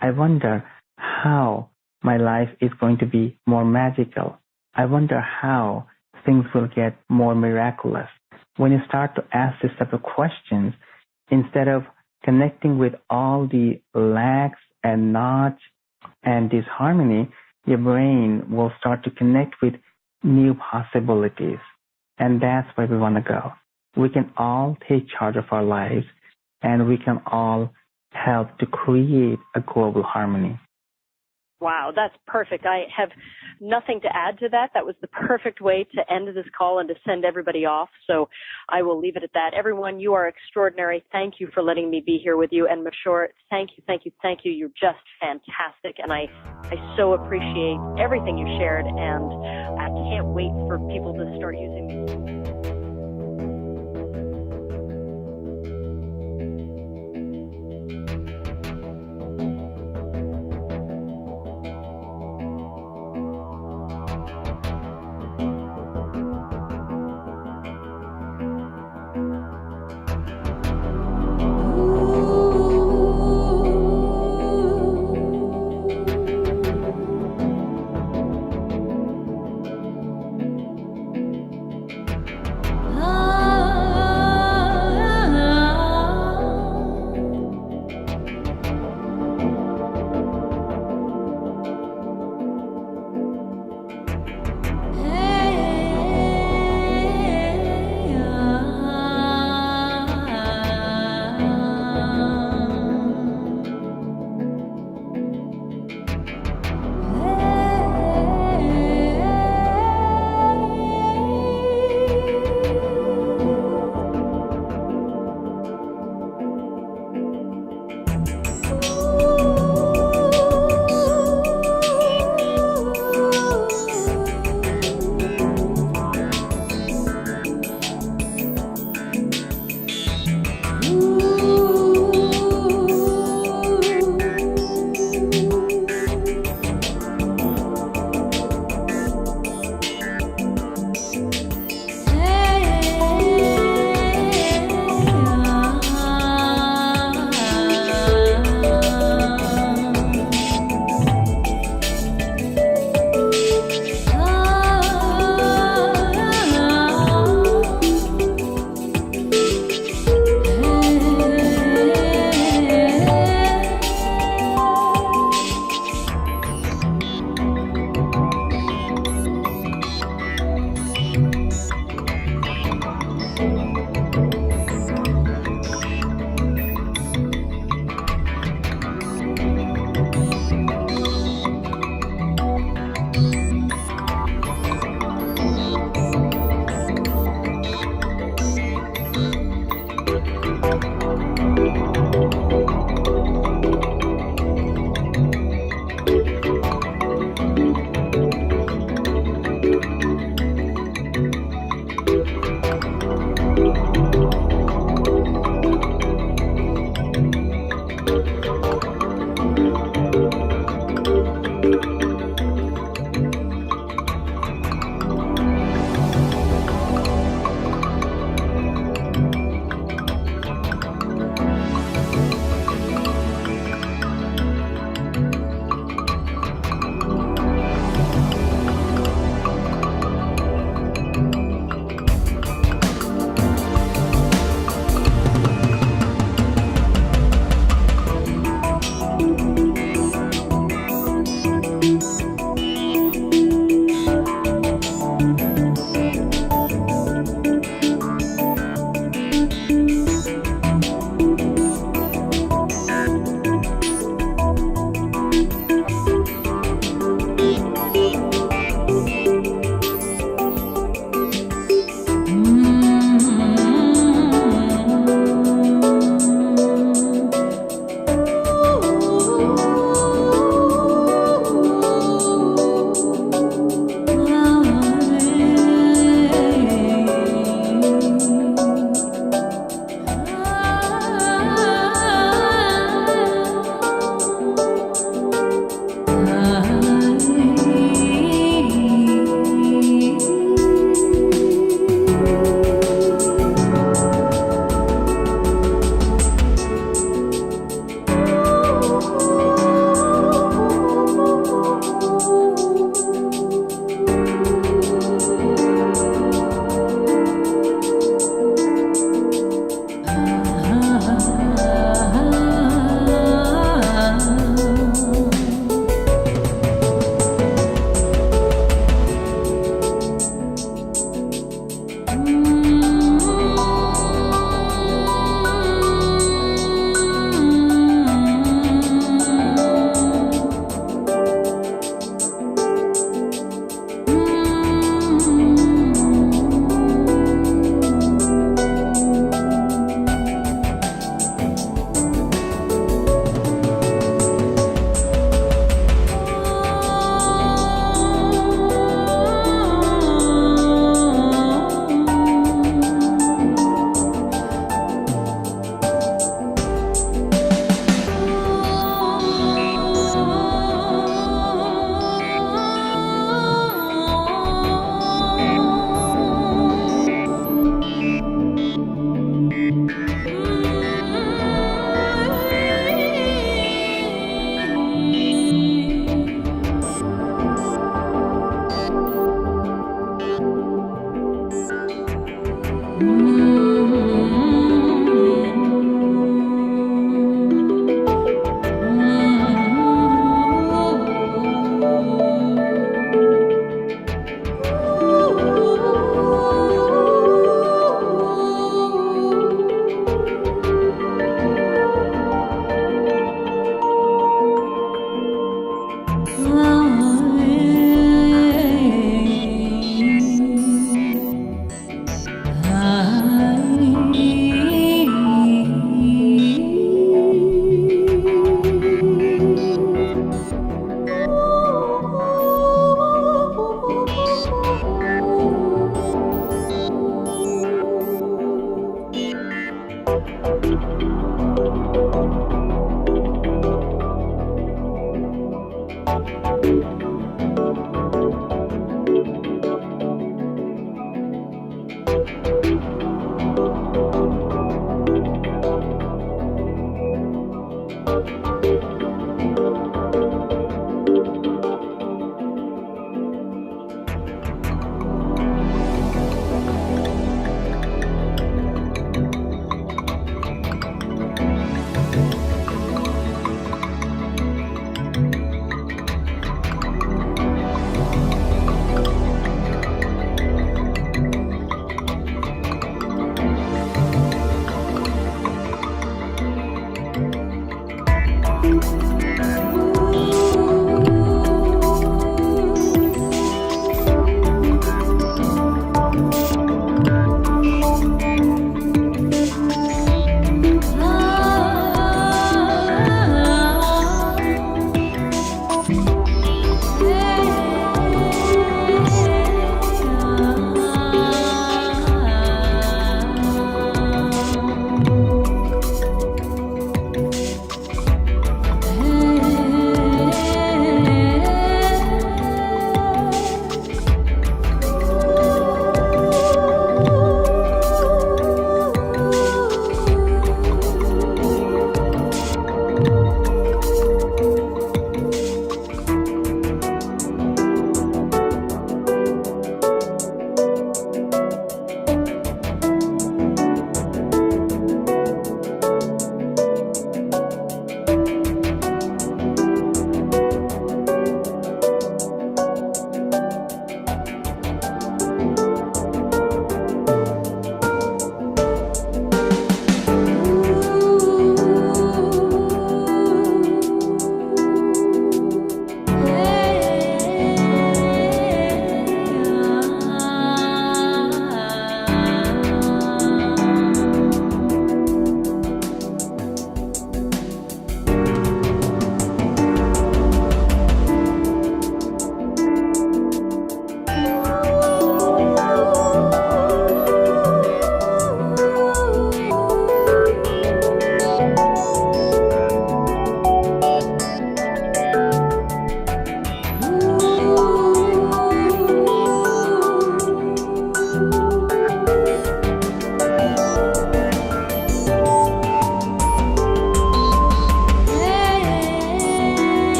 B: I wonder how my life is going to be more magical. I wonder how things will get more miraculous. When you start to ask this type of questions, instead of connecting with all the lacks and knots and disharmony, your brain will start to connect with new possibilities. And that's where we want to go. We can all take charge of our lives, and we can all help to create a global harmony.
A: Wow, that's perfect. I have nothing to add to that. That was the perfect way to end this call and to send everybody off. So I will leave it at that. Everyone, you are extraordinary. Thank you for letting me be here with you. And Mashhur, thank you, thank you, thank you. You're just fantastic. And I so appreciate everything you shared. And I can't wait for people to start using these.